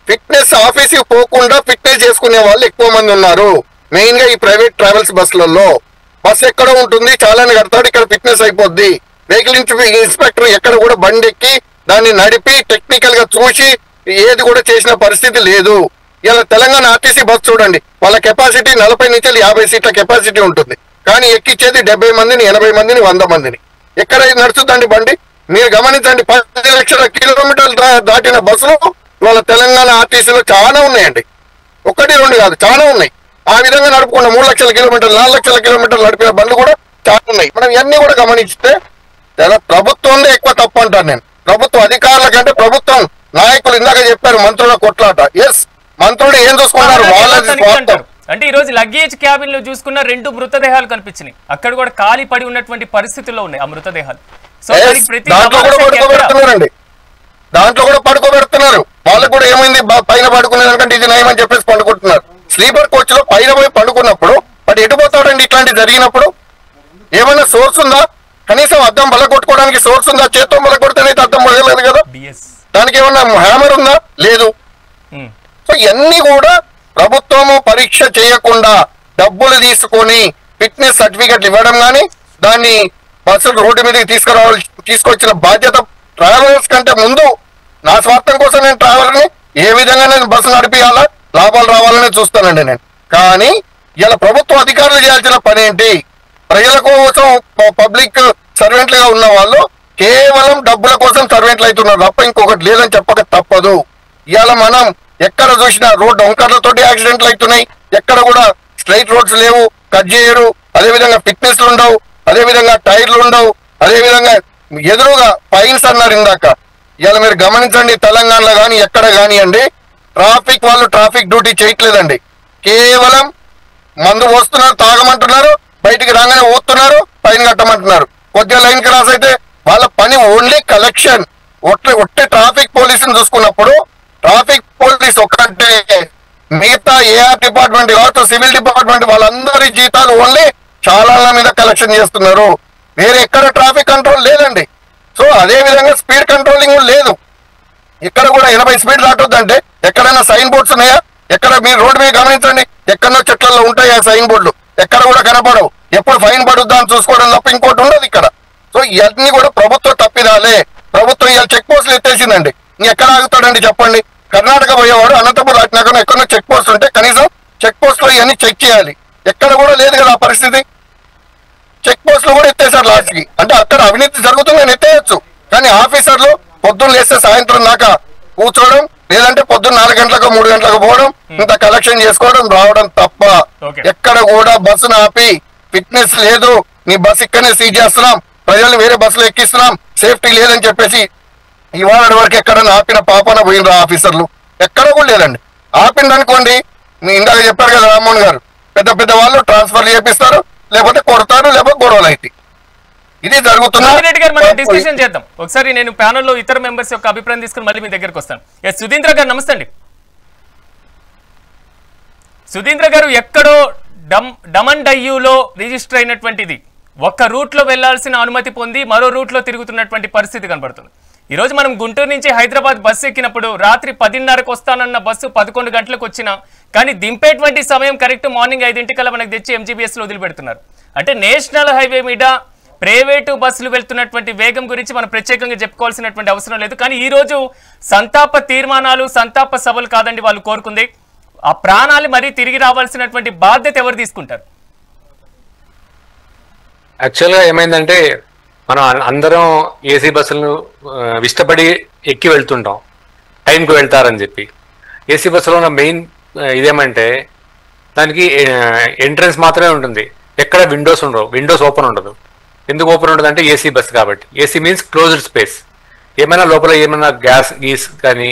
ఫిట్నెస్ ఆఫీస్కి పోకుండా ఫిట్నెస్ చేసుకునే వాళ్ళు ఎక్కువ మంది ఉన్నారు. మెయిన్ గా ఈ ప్రైవేట్ ట్రావెల్స్ బస్సులలో బస్సు ఎక్కడ ఉంటుంది, చాలాని కడతాడు, ఇక్కడ ఫిట్నెస్ అయిపోద్ది. వెహికల్ ఇన్స్పెక్టర్ ఎక్కడ కూడా బండి ఎక్కి దాన్ని నడిపి టెక్నికల్ గా చూసి ఏది కూడా చేసిన పరిస్థితి లేదు. ఇలా తెలంగాణ ఆర్టీసీ బస్ చూడండి, వాళ్ళ కెపాసిటీ 40 నుంచి 50 సీట్ల కెపాసిటీ ఉంటుంది, కానీ ఎక్కిచ్చేది 70 మందిని, 80 మందిని, 100 మందిని. ఎక్కడ నడుస్తుందండి బండి? మీరు గమనించండి. 10 లక్షల కిలోమీటర్లు దాటిన బస్సులు వాళ్ళ తెలంగాణ ఆర్టీసీలో చాలా ఉన్నాయండి. 1, 2 కాదు, చాలా ఉన్నాయి. ఆ విధంగా నడుపుకున్న 3 లక్షల కిలోమీటర్లు, 4 లక్షల కిలోమీటర్లు నడిపిన బండ్లు కూడా చాలా ఉన్నాయి. మనం ఇవన్నీ కూడా గమనిస్తే ప్రభుత్వంలో ఎక్కువ తప్పు అంటాను నేను. ప్రభుత్వ అధికారుల కంటే ప్రభుత్వం నాయకులు, ఇందాక చెప్పారు మంత్రుల కొట్లాట. ఎస్, మంత్రులు ఏం చూసుకున్నారు వాళ్ళ. అంటే ఈ రోజు లగేజ్ క్యాబిన్ లో చూసుకున్న 2 మృతదేహాలు కనిపించినాయి. అక్కడ కూడా ఖాళీ పడి ఉన్నటువంటి పరిస్థితుల్లో ఉన్నాయి ఆ మృతదేహాలు. సో దాంట్లో కూడా పడుకోబెడుతున్నారండి, దాంట్లో కూడా పడుకోబెడుతున్నారు. వాళ్ళకు కూడా ఏమైంది, పైన పడుకునేదానికంటే ఇది నయమని చెప్పేసి పండుకుంటున్నారు. స్లీపర్ కోచ్ లో పైన పోయి పండుకున్నప్పుడు వాడు ఎటు పోతాడండి? ఇట్లాంటి జరిగినప్పుడు ఏమైనా సోర్స్ ఉందా? కనీసం అద్దం బల కొట్టుకోవడానికి సోర్స్ ఉందా? చేత్తో బల కొడితేనైతే అద్దం బలగలేదు కదా, దానికి ఏమన్నా హ్యామర్ ఉందా? లేదు. సో ఇవన్నీ కూడా ప్రభుత్వము పరీక్ష చేయకుండా డబ్బులు తీసుకొని ఫిట్నెస్ సర్టిఫికెట్లు ఇవ్వడం కానీ, దాన్ని బస్సులు రోడ్డు మీదకి తీసుకొచ్చిన బాధ్యత ట్రావెలర్స్ కంటే ముందు, నా స్వార్థం కోసం నేను ట్రావెలర్ని ఏ విధంగా నేను బస్సు నడిపియాలా, లాభాలు రావాలని చూస్తానండి నేను. కానీ ఇలా ప్రభుత్వ అధికారులు చేయాల్సిన పని ఏంటి? ప్రజల కోసం పబ్లిక్ సర్వెంట్లుగా ఉన్న వాళ్ళు కేవలం డబ్బుల కోసం సర్వెంట్లు అవుతున్నారు తప్ప ఇంకొకటి లేదని చెప్పక తప్పదు. ఇవాళ మనం ఎక్కడ చూసినా రోడ్డు వంకర్లతోటి యాక్సిడెంట్లు అవుతున్నాయి. ఎక్కడ కూడా స్ట్రైట్ రోడ్స్ లేవు, కట్ చేయరు. అదేవిధంగా ఫిట్నెస్లు ఉండవు, అదేవిధంగా టైర్లు ఉండవు, అదేవిధంగా ఎదురుగా ఫైన్స్ అన్నారు ఇందాక. ఇవాళ మీరు గమనించండి, తెలంగాణలో కానీ ఎక్కడ కానివ్వండి, ట్రాఫిక్ వాళ్ళు ట్రాఫిక్ డ్యూటీ చేయట్లేదండి. కేవలం మందు పోస్తున్నారు, తాగమంటున్నారు, బయటికి రాగానే ఊస్తున్నారు, ఫైన్ కట్టమంటున్నారు. కొద్దిగా లైన్ క్రాస్ అయితే వాళ్ళ పని ఓన్లీ కలెక్షన్. ఒట్టి ట్రాఫిక్ పోలీసుని చూసుకున్నప్పుడు ట్రాఫిక్ పోలీస్ ఒక్కటే, మిగతా ఏఆర్ డిపార్ట్మెంట్ కావచ్చు, సివిల్ డిపార్ట్మెంట్ వాళ్ళందరి జీతాలు ఓన్లీ చాలాల మీద కలెక్షన్ చేస్తున్నారు. వేరే ఎక్కడ ట్రాఫిక్ కంట్రోల్ లేదండి. సో అదే విధంగా స్పీడ్ కంట్రోలింగ్ లేదు. ఇక్కడ కూడా 80 స్పీడ్ దాటొద్దంటే ఎక్కడైనా సైన్ బోర్డ్స్ ఉన్నాయా? ఎక్కడ మీరు రోడ్డు మీద గమనించండి, ఎక్కడో చెట్లలో ఉంటాయి ఆ సైన్ బోర్డులు, ఎక్కడ కూడా కనపడవు. ఎప్పుడు ఫైన్ పడుద్దా అని చూసుకోవడం తప్ప ఇంకోటి ఉండదు ఇక్కడ. సో ఇవన్నీ కూడా ప్రభుత్వం తప్పిదాలే. ప్రభుత్వం ఇవాళ చెక్ పోస్టులు ఎత్తేసిందండి. ఎక్కడ ఆగుతాడండి చెప్పండి? కర్ణాటక పోయేవాడు అనంతపురం రాటినాక ఎక్కడో చెక్ పోస్ట్ ఉంటే కనీసం చెక్ పోస్ట్ లో ఇవన్నీ చెక్ చేయాలి. ఎక్కడ కూడా లేదు కదా ఆ పరిస్థితి. చెక్ పోస్ట్ లో కూడా ఎత్తేసారు లాస్ట్ కి. అంటే అక్కడ అవినీతి జరుగుతుందని ఎత్తేయచ్చు, కానీ ఆఫీసర్లు పొద్దున్న లేస్తే సాయంత్రం దాకా కూర్చోవడం, లేదంటే పొద్దున్న 4 గంటలకు 3 గంటలకు పోవడం, ఇంత కలెక్షన్ చేసుకోవడం, రావడం తప్ప ఎక్కడ కూడా బస్సును ఆపి ఫిట్నెస్ లేదు, నీ బస్సు ఇక్కడనే సీజ్ చేస్తున్నాం, ప్రజల్ని వేరే బస్సులో ఎక్కిస్తున్నాం, సేఫ్టీ లేదని చెప్పేసి ఇవాళ వరకు ఎక్కడన్నా ఆపిన పాపన పోయినరు ఆఫీసర్లు? ఎక్కడ కూడా లేదండి. ఆపిందనుకోండి, మీ ఇందాక చెప్పారు కదా రామ్మోహన్ గారు, పెద్ద పెద్ద వాళ్ళు ట్రాన్స్ఫర్ చేపిస్తారు, లేకపోతే కొడతారు, లేకపోతే గొడవలు అయితే. ఇది జరుగుతుంది. డిస్కషన్ చేద్దాం ఒకసారి. నేను ప్యానెల్ లో ఇతర మెంబర్స్ యొక్క అభిప్రాయం తీసుకుని మళ్ళీ మీ దగ్గరకు వస్తాను. సుధీంద్ర గారు నమస్తే అండి. సుధీంద్ర గారు, ఎక్కడో డమన్డయ్యూలో రిజిస్టర్ అయినటువంటిది ఒక్క రూట్ లో వెళ్లాల్సిన అనుమతి పొంది మరో రూట్ లో తిరుగుతున్నటువంటి పరిస్థితి కనబడుతుంది. ఈ రోజు మనం గుంటూరు నుంచి హైదరాబాద్ బస్సు ఎక్కినప్పుడు రాత్రి 10:30కు వస్తానన్న బస్సు 11 గంటలకు వచ్చినా కానీ దింపేటువంటి సమయం కరెక్ట్ మార్నింగ్ 5 మనకు తెచ్చి MGBS లో వదిలిపెడుతున్నారు. అంటే నేషనల్ హైవే మీద ప్రైవేటు బస్సులు వెళ్తున్నటువంటి వేగం గురించి మనం ప్రత్యేకంగా చెప్పుకోవాల్సినటువంటి అవసరం లేదు. కానీ ఈ రోజు సంతాప తీర్మానాలు, సంతాప సభలు కాదండి వాళ్ళు కోరుకుంది. ఆ ప్రాణాలు మరీ తిరిగి రావాల్సినటువంటి బాధ్యత ఎవరు తీసుకుంటారు? యాక్చువల్గా ఏమైందంటే, మనం అందరం ఏసీ బస్సులను ఇష్టపడి ఎక్కి వెళ్తుంటాం, టైంకి వెళ్తారని చెప్పి. ఏసీ బస్సులో ఉన్న మెయిన్ ఇదేమంటే, దానికి ఎంట్రన్స్ మాత్రమే ఉంటుంది, ఎక్కడ విండోస్ ఉండవు, విండోస్ ఓపెన్ ఉండదు. ఎందుకు ఓపెన్ ఉండదు అంటే ఏసీ బస్ కాబట్టి. AC means closed space. ఏమైనా లోపల ఏమైనా గ్యాస్ గీస్ కానీ,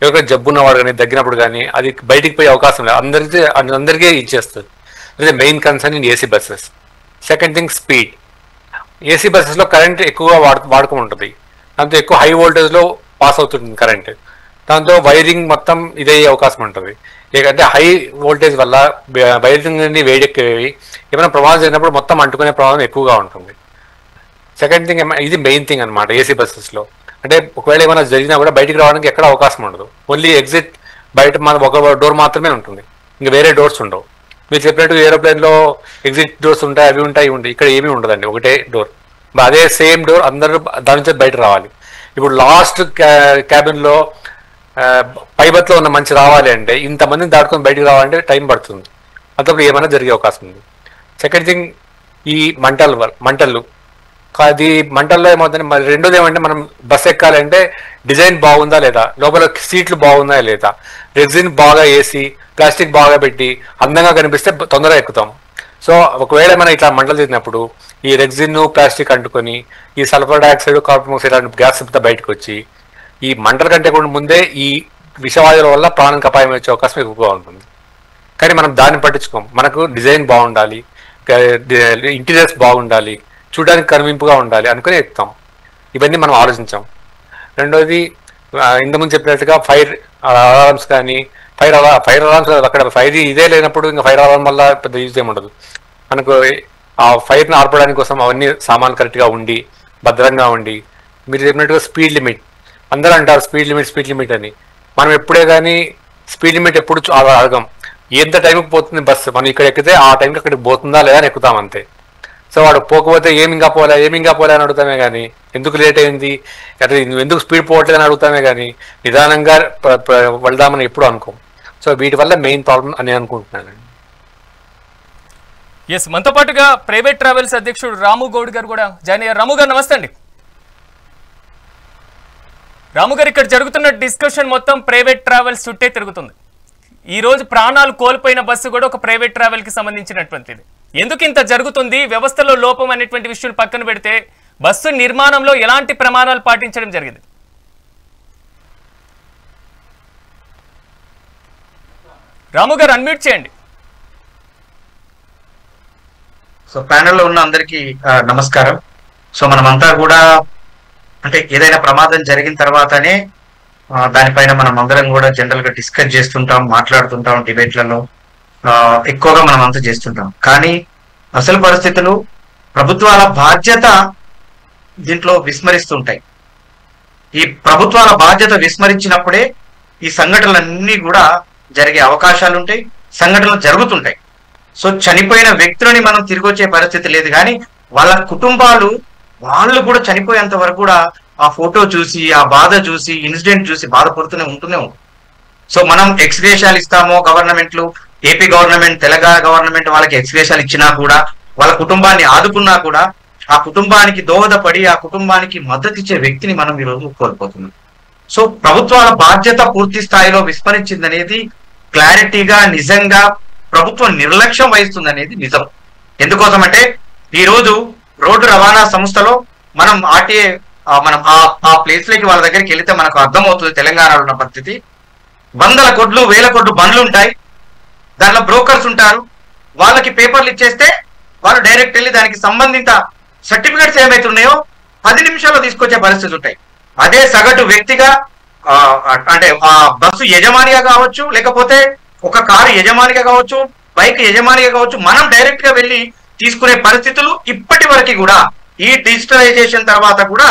ఎవరికైనా జబ్బున్నవాడు కానీ దగ్గినప్పుడు కానీ అది బయటికి పోయే అవకాశం లేదు, అందరికీ ఇచ్చేస్తుంది. అదే main concern in AC buses. Second thing speed. AC బస్సెస్లో కరెంట్ ఎక్కువగా వాడకం ఉంటుంది, దాంతో ఎక్కువ హై వోల్టేజ్లో పాస్ అవుతుంది కరెంట్, దాంతో వైరింగ్ మొత్తం ఇదయ్యే అవకాశం ఉంటుంది. లేకంటే హై వోల్టేజ్ వల్ల బయట నుండి వేడెక్కేవి ఏమైనా ప్రమాదం జరిగినప్పుడు మొత్తం అంటుకునే ప్రమాదం ఎక్కువగా ఉంటుంది. సెకండ్ థింగ్ ఇది మెయిన్ థింగ్ అనమాట ఏసీ బస్సెస్లో. అంటే ఒకవేళ ఏమైనా జరిగినా కూడా బయటికి రావడానికి ఎక్కడ అవకాశం ఉండదు. ఓన్లీ ఎగ్జిట్ బయట మన ఒక డోర్ మాత్రమే ఉంటుంది, ఇంకా వేరే డోర్స్ ఉండవు. మీరు చెప్పినట్టు ఏరోప్లేన్లో ఎగ్జిట్ డోర్స్ ఉంటాయి, అవి ఉంటాయి, ఇవి ఉంటాయి. ఇక్కడ ఏమీ ఉండదండి, ఒకటే డోర్. అదే సేమ్ డోర్, అందరూ దాని నుంచి బయట రావాలి. ఇప్పుడు లాస్ట్ క్యాబిన్లో పైబత్లో ఉన్న మంచి రావాలి అంటే ఇంతమందిని దాటుకొని బయటికి రావాలంటే టైం పడుతుంది. అంతప్పుడు ఏమైనా జరిగే అవకాశం ఉంది. సెకండ్ థింగ్ ఈ మంటలు అది మంటల్లో ఏమవుతుంది. మరి రెండోది ఏమంటే మనం బస్సు ఎక్కాలంటే డిజైన్ బాగుందా లేదా, లోపల సీట్లు బాగున్నాయా లేదా, రెగ్జిన్ బాగా వేసి ప్లాస్టిక్ బాగా పెట్టి అందంగా కనిపిస్తే తొందరగా ఎక్కుతాం. సో ఒకవేళ మనం ఇట్లా మంటలు చేసినప్పుడు ఈ రెగ్జిన్ ప్లాస్టిక్ అంటుకొని ఈ సల్ఫర్ డైఆక్సైడ్, కార్బన్ మోనాక్సైడ్ లాంటి గ్యాస్ అంతా బయటకు వచ్చి ఈ మంటల కంటే కూడా ముందే ఈ విషవాయువుల వల్ల ప్రాణానికి అపాయం వచ్చే అవకాశం ఎక్కువగా ఉంటుంది. కానీ మనం దాన్ని పట్టించుకోం. మనకు డిజైన్ బాగుండాలి, ఇంటీరియర్స్ బాగుండాలి, చూడడానికి కనువింపుగా ఉండాలి అనుకుని ఎక్కుతాం. ఇవన్నీ మనం ఆలోచించాం. రెండోది ఇంతకుముందు చెప్పినట్టుగా ఫైర్ అలారమ్స్ కానీ ఫైర్ అలారమ్స్ అక్కడ ఫైర్ ఇదే లేనప్పుడు ఇంకా ఫైర్ అలారం వల్ల పెద్ద యూజ్ ఏమి ఉండదు. మనకు ఆ ఫైర్ని ఆర్పడానికి కోసం అవన్నీ సామాన్లు కరెక్ట్గా ఉండి భద్రంగా ఉండి, మీరు చెప్పినట్టుగా స్పీడ్ లిమిట్ అందరూ అంటారు స్పీడ్ లిమిట్ అని. మనం ఎప్పుడే కానీ స్పీడ్ లిమిట్ ఎప్పుడు అడగం. ఎంత టైంకి పోతుంది బస్సు, మనం ఇక్కడ ఎక్కితే ఆ టైంకి అక్కడికి పోతుందా లేదా అని ఎక్కుతాం అంతే. సో వాడు పోకపోతే ఏమింగా పోలే అని అడుగుతామే కానీ ఎందుకు లేట్ అయింది, అదే నువ్వు ఎందుకు స్పీడ్ పోవట్లేదని అడుగుతామే కానీ నిదానంగా వెళ్దామని ఎప్పుడు అనుకోం. సో వీటి వల్ల మెయిన్ ప్రాబ్లం అని అనుకుంటున్నానండి. ఎస్, మనతో పాటుగా ప్రైవేట్ ట్రావెల్స్ అధ్యక్షుడు రాము గౌడ్ గారు కూడా జాయిన్ అయ్యారు. రాము గారు నమస్తే అండి. రాము గారు, ఇక్కడ జరుగుతున్న డిస్కషన్ మొత్తం ప్రైవేట్ ట్రావెల్స్ చుట్టే తిరుగుతుంది. ఈ రోజు ప్రాణాలు కోల్పోయిన బస్సు కూడా ఒక ప్రైవేట్ ట్రావెల్ కి సంబంధించినటువంటిది. ఎందుకు ఇంత జరుగుతుంది, వ్యవస్థలో లోపం అనేటువంటి విషయం పక్కన పెడితే బస్సు నిర్మాణంలో ఎలాంటి ప్రమాణాలు పాటించడం జరిగింది? రాము గారు అన్మ్యూట్ చేయండి. సో ప్యానెల్లో ఉన్న అందరికీ నమస్కారం. సో మనమంతా కూడా అంటే ఏదైనా ప్రమాదం జరిగిన తర్వాతనే దానిపైన మనం అందరం కూడా జనరల్ గా డిస్కస్ చేస్తుంటాం, మాట్లాడుతుంటాం, డిబేట్లలో ఎక్కువగా మనం అంతా చేస్తుంటాం. కానీ అసలు పరిస్థితులు ప్రభుత్వాల బాధ్యత దీంట్లో విస్మరిస్తుంటాయి. ఈ ప్రభుత్వాల బాధ్యత విస్మరించినప్పుడే ఈ సంఘటనలన్నీ కూడా జరిగే అవకాశాలు ఉంటాయి, సంఘటనలు జరుగుతుంటాయి. సో చనిపోయిన వ్యక్తులని మనం తిరిగి వచ్చే పరిస్థితి లేదు, కానీ వాళ్ళ కుటుంబాలు వాళ్ళు కూడా చనిపోయేంత వరకు కూడా ఆ ఫోటో చూసి, ఆ బాధ చూసి, ఇన్సిడెంట్ చూసి బాధపడుతూనే ఉంటూనే ఉంటాం. సో మనం ఎక్స్గ్రేషాలు ఇస్తామో, గవర్నమెంట్లు, ఏపీ గవర్నమెంట్, తెలంగాణ గవర్నమెంట్ వాళ్ళకి ఎక్స్గ్రేషాలు ఇచ్చినా కూడా, వాళ్ళ కుటుంబాన్ని ఆదుకున్నా కూడా, ఆ కుటుంబానికి దోహదపడి ఆ కుటుంబానికి మద్దతు ఇచ్చే వ్యక్తిని మనం ఈరోజు కోల్పోతున్నాం. సో ప్రభుత్వాల బాధ్యత పూర్తి స్థాయిలో విస్మరించిందనేది క్లారిటీగా, నిజంగా ప్రభుత్వం నిర్లక్ష్యం వహిస్తుంది అనేది నిజం. ఎందుకోసం అంటే ఈ రోజు రోడ్డు రవాణా సంస్థలో మనం ఆర్టీఏ మనం ఆ ప్లేస్ లోకి వాళ్ళ దగ్గరికి వెళితే మనకు అర్థమవుతుంది తెలంగాణలో ఉన్న పరిస్థితి. వందల కొట్లు, వేల కొట్లు బండ్లు ఉంటాయి, దాంట్లో బ్రోకర్స్ ఉంటారు. వాళ్ళకి పేపర్లు ఇచ్చేస్తే వాళ్ళు డైరెక్ట్ వెళ్ళి దానికి సంబంధిత సర్టిఫికెట్స్ ఏమైతున్నాయో 10 నిమిషాల్లో తీసుకొచ్చే పరిస్థితి ఉంటాయి. అదే సగటు వ్యక్తిగా అంటే ఆ బస్సు యజమానిగా కావచ్చు, లేకపోతే ఒక కారు యజమానిగా కావచ్చు, బైక్ యజమానిగా కావచ్చు, మనం డైరెక్ట్ గా వెళ్ళి తీసుకునే పరిస్థితులు ఇప్పటి వరకు కూడా ఈ డిజిటలైజేషన్ తర్వాత కూడా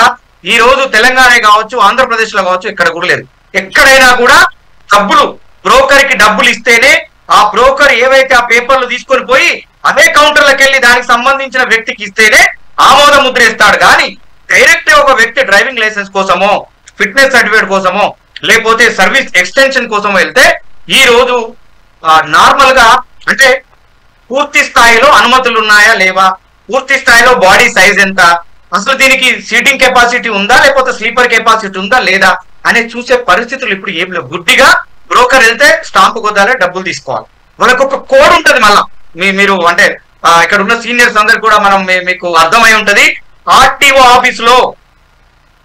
ఈ రోజు తెలంగాణ కావచ్చు, ఆంధ్రప్రదేశ్ లో కావచ్చు, ఇక్కడ కూడా లేదు. ఎక్కడైనా కూడా డబ్బులు బ్రోకర్ కి డబ్బులు ఇస్తేనే ఆ బ్రోకర్ ఏవైతే ఆ పేపర్లు తీసుకొని పోయి అదే కౌంటర్లకు వెళ్ళి దానికి సంబంధించిన వ్యక్తికి ఇస్తేనే ఆమోద ముద్ర ఇస్తాడు. కానీ డైరెక్ట్ ఒక వ్యక్తి డ్రైవింగ్ లైసెన్స్ కోసమో, ఫిట్నెస్ సర్టిఫికేట్ కోసమో, లేకపోతే సర్వీస్ ఎక్స్టెన్షన్ కోసమో వెళ్తే ఈ రోజు నార్మల్ గా అంటే పూర్తి స్థాయిలో అనుమతులు ఉన్నాయా లేవా, పూర్తి స్థాయిలో బాడీ సైజ్ ఎంత, అసలు దీనికి సీటింగ్ కెపాసిటీ ఉందా, లేకపోతే స్లీపర్ కెపాసిటీ ఉందా లేదా అనే చూసే పరిస్థితులు ఇప్పుడు ఏం లేవు. గుడ్డిగా బ్రోకర్ వెళ్తే స్టాంపు కొద్దాలే డబ్బులు తీసుకోవాలి. మనకు ఒక కోడ్ ఉంటది. మళ్ళా మీరు అంటే ఇక్కడ ఉన్న సీనియర్స్ అందరు కూడా మనం మీకు అర్థమై ఉంటది. ఆర్టీఓ ఆఫీస్ లో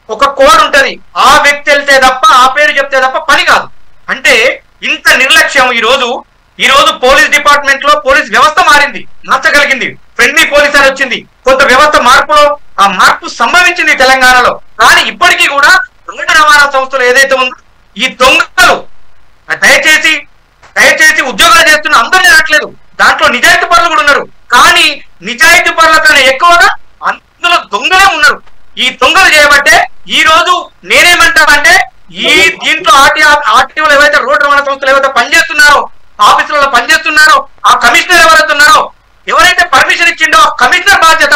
ఒక కోడ్ ఉంటది. ఆ వ్యక్తి వెళ్తే తప్ప, ఆ పేరు చెప్తే తప్ప పని కాదు. అంటే ఇంత నిర్లక్ష్యం ఈ రోజు పోలీస్ డిపార్ట్మెంట్ లో పోలీస్ వ్యవస్థ మారింది, మార్చగలిగింది. ఫ్రెండ్లీ పోలీస్ అని వచ్చింది, కొంత వ్యవస్థ మార్పులో ఆ మార్పు సంభవించింది తెలంగాణలో. కానీ ఇప్పటికీ కూడా రోడ్డు రవాణా సంస్థలు ఏదైతే ఉందో ఈ దొంగలు దయచేసి దయచేసి ఉద్యోగాలు చేస్తున్న అందరినీ అనట్లేదు, దాంట్లో నిజాయితీ పరులు కూడా ఉన్నారు. కానీ నిజాయితీ పరుల కన్నా ఎక్కువగా అందులో దొంగలే ఉన్నారు. ఈ దొంగలు చేయబట్టే ఈ రోజు నేనేమంటానంటే ఈ దీంట్లో ఆర్టీఓలు ఏవైతే రోడ్డు రవాణా సంస్థలు ఏవైతే పనిచేస్తున్నారో, ఆఫీసులలో పనిచేస్తున్నారో, ఆ కమిషనర్ ఎవరైతే ఉన్నారో, ఎవరైతే పర్మిషన్ ఇచ్చిండో కమిషనర్ బాధ్యత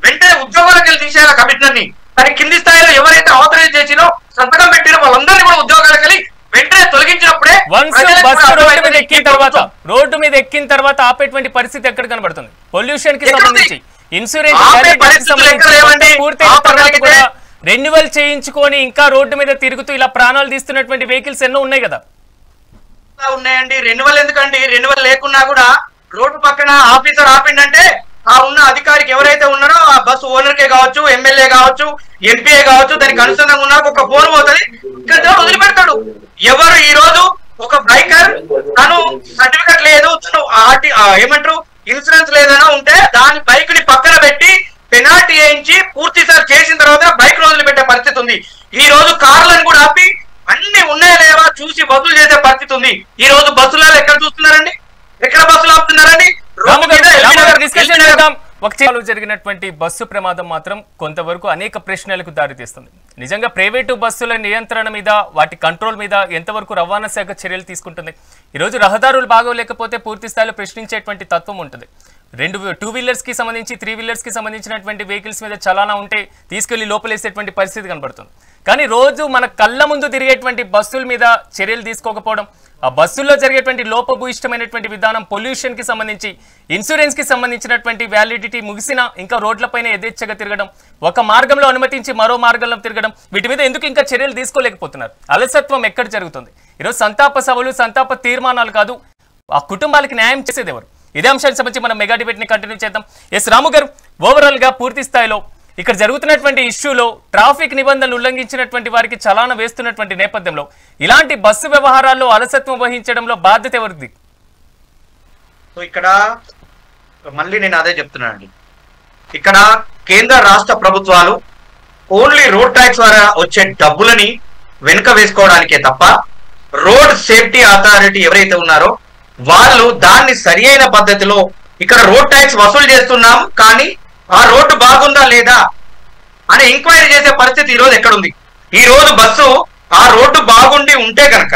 వెంటనే ఉద్యోగాలకు వెళ్ళి తీసేయాలి కమిషనర్ ని. కానీ కింది స్థాయిలో ఎవరైతే ఆథరైజ్ చేసినో సంతకం పెట్టినో వాళ్ళందరినీ కూడా ఉద్యోగాలకు వెళ్ళి వెంటనే తొలగించినప్పుడే రోడ్డు మీద ఎక్కిన తర్వాత ఆపేటువంటి పరిస్థితి ఎక్కడ కనబడుతుంది? పొల్యూషన్ కి సంబంధించి ఇన్సూరెన్స్ రెన్యువల్ చేయించుకొని ఇంకా రోడ్డు మీద తిరుగుతూ ఇలా ప్రాణాలు తీస్తున్నటువంటి వెహికల్స్ ఎన్నో ఉన్నాయి కదా. ఉన్నాయండి. రెన్యువల్ ఎందుకండి? రెన్యువల్ లేకున్నా కూడా రోడ్డు పక్కన ఆఫీసర్ ఆపిండంటే ఆ ఉన్న అధికారికి ఎవరైతే ఉన్నారో ఆ బస్సు ఓనర్కే కావచ్చు, ఎమ్మెల్యే కావచ్చు, ఎంపీఏ కావచ్చు, దానికి అనుసంధానంగా ఉన్న ఒక ఫోన్ పోతుంది, ఇక్కడ వదిలిపెడతాడు. ఎవరు ఈ రోజు ఒక బైకర్ తను సర్టిఫికెట్ లేదు, తను ఏమంటారు ఇన్సూరెన్స్ లేదనో ఉంటే దాని బైక్ ని పక్కన పెట్టి పెనాల్టీ వేయించి పూర్తి సార్ చేసిన తర్వాత బైక్ రోజులు పెట్టే పరిస్థితి ఉంది. ఈ రోజు కార్లను కూడా ఆపి అన్ని ఉన్నాయా లేవా చూసి బస్సులు చేసే పరిస్థితి ఉంది. ఈ రోజు బస్సులలో ఎక్కడ చూస్తున్నారండి? ఎక్కడ బస్సులు ఆపుతున్నారండి? జరిగినటువంటి బస్సు ప్రమాదం మాత్రం కొంతవరకు అనేక ప్రశ్నలకు దారితీస్తుంది. నిజంగా ప్రైవేటు బస్సుల నియంత్రణ మీద, వాటి కంట్రోల్ మీద ఎంతవరకు రవాణా శాఖ చర్యలు తీసుకుంటుంది? ఈరోజు రహదారులు బాగోలేకపోతే పూర్తి స్థాయిలో ప్రశ్నించేటువంటి తత్వం ఉంటుంది. 2 వీలర్స్ కి సంబంధించి 3 వీలర్స్ కి సంబంధించినటువంటి వెహికల్స్ మీద చలానా ఉంటే తీసుకెళ్లి లోపలేసేటువంటి పరిస్థితి కనబడుతుంది. కానీ రోజు మన కళ్ళ ముందు తిరిగేటువంటి బస్సుల మీద చర్యలు తీసుకోకపోవడం, ఆ బస్సుల్లో జరిగేటువంటి లోపభూయిష్టమైనటువంటి విధానం, పొల్యూషన్ కి సంబంధించి, ఇన్సూరెన్స్ కి సంబంధించినటువంటి వ్యాలిడిటీ ముగిసినా ఇంకా రోడ్లపైన యథేచ్ఛగా తిరగడం, ఒక మార్గంలో అనుమతించి మరో మార్గంలో తిరగడం, వీటి మీద ఎందుకు ఇంకా చర్యలు తీసుకోలేకపోతున్నారు? అలసత్వం ఎక్కడ జరుగుతుంది? ఈరోజు సంతాప సభలు, సంతాప తీర్మానాలు కాదు, ఆ కుటుంబాలకి న్యాయం చేసేది ఎవరు? ఇదే అంశానికి సంబంధించి మనం మెగా డిబేట్ ని కంటిన్యూ చేద్దాం. ఎస్ రాము గారు, ఓవరాల్ గా పూర్తి స్థాయిలో ఇక్కడ జరుగుతున్నటువంటి ఇష్యూలో ట్రాఫిక్ నిబంధనలు ఉల్లంఘించినటువంటి వారికి చలానా వేస్తున్నటువంటి నేపథ్యంలో ఇలాంటి బస్సు వ్యవహారాల్లో అలసత్వం వహించడంలో బాధ్యత ఎవరిది? సో ఇక్కడ మళ్ళీ నేను అదే చెప్తున్నానండి, ఇక్కడ కేంద్ర రాష్ట్ర ప్రభుత్వాలు ఓన్లీ రోడ్ ట్యాక్స్ ద్వారా వచ్చే డబ్బులని వెనుక వేసుకోవడానికే తప్ప రోడ్ సేఫ్టీ అథారిటీ ఎవరైతే ఉన్నారో వాళ్ళు దాన్ని సరి అయిన పద్ధతిలో ఇక్కడ రోడ్ ట్యాక్స్ వసూలు చేస్తున్నాం కానీ ఆ రోడ్డు బాగుందా లేదా అని ఎంక్వైరీ చేసే పరిస్థితి ఈ రోజు ఎక్కడుంది? ఈ రోజు బస్సు ఆ రోడ్డు బాగుండి ఉంటే కనుక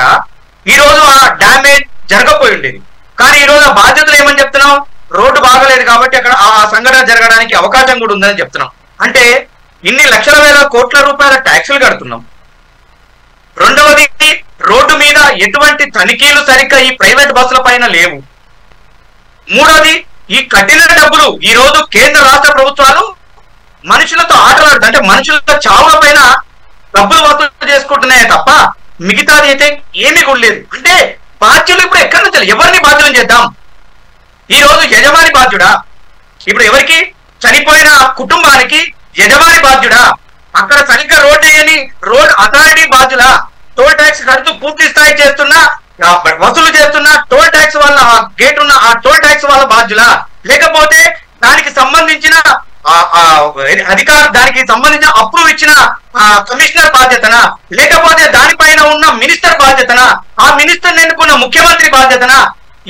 ఈ రోజు ఆ డ్యామేజ్ జరగపోయి ఉండేది. కానీ ఈ రోజు ఆ బాధ్యతలు ఏమని చెప్తున్నాం? రోడ్డు బాగలేదు కాబట్టి అక్కడ ఆ సంఘటన జరగడానికి అవకాశం కూడా ఉందని చెప్తున్నాం. అంటే ఇన్ని లక్షల వేల కోట్ల రూపాయల ట్యాక్సులు కడుతున్నాం. రెండవది, రోడ్డు మీద ఎటువంటి తనిఖీలు సరిగ్గా ఈ ప్రైవేట్ బస్సుల పైన లేవు. మూడవది, ఈ కట్టిన డబ్బులు ఈ రోజు కేంద్ర రాష్ట్ర ప్రభుత్వాలు మనుషులతో ఆటలాడు, అంటే మనుషులతో చావుల పైన డబ్బులు వసూలు చేసుకుంటున్నాయే తప్ప మిగతాది అయితే ఏమీ కూడా లేదు. అంటే బాధ్యులు ఇప్పుడు ఎక్కడి నుంచి ఎవరిని బాధ్యులను చేద్దాం? ఈ రోజు యజమాని బాధ్యుడా? ఇప్పుడు ఎవరికి? చనిపోయిన కుటుంబానికి యజమాని బాధ్యుడా? అక్కడ సరిగ్గా రోడ్ వేయని రోడ్ అథారిటీ బాధ్యులా? టోల్ ట్యాక్స్ కడుతూ పూర్తి స్థాయి చేస్తున్నా వసూలు చేస్తున్న టోల్ ట్యాక్స్ వాళ్ళ గేట్ ఉన్న ఆ టోల్ ట్యాక్స్ వాళ్ళ బాధ్యులా? లేకపోతే దానికి సంబంధించిన దానికి సంబంధించిన అప్రూవ్ ఇచ్చిన కమిషనర్ బాధ్యతనా? లేకపోతే దానిపైన ఉన్న మినిస్టర్ బాధ్యతనా? ఆ మినిస్టర్ ఎన్నుకున్న ముఖ్యమంత్రి బాధ్యతనా?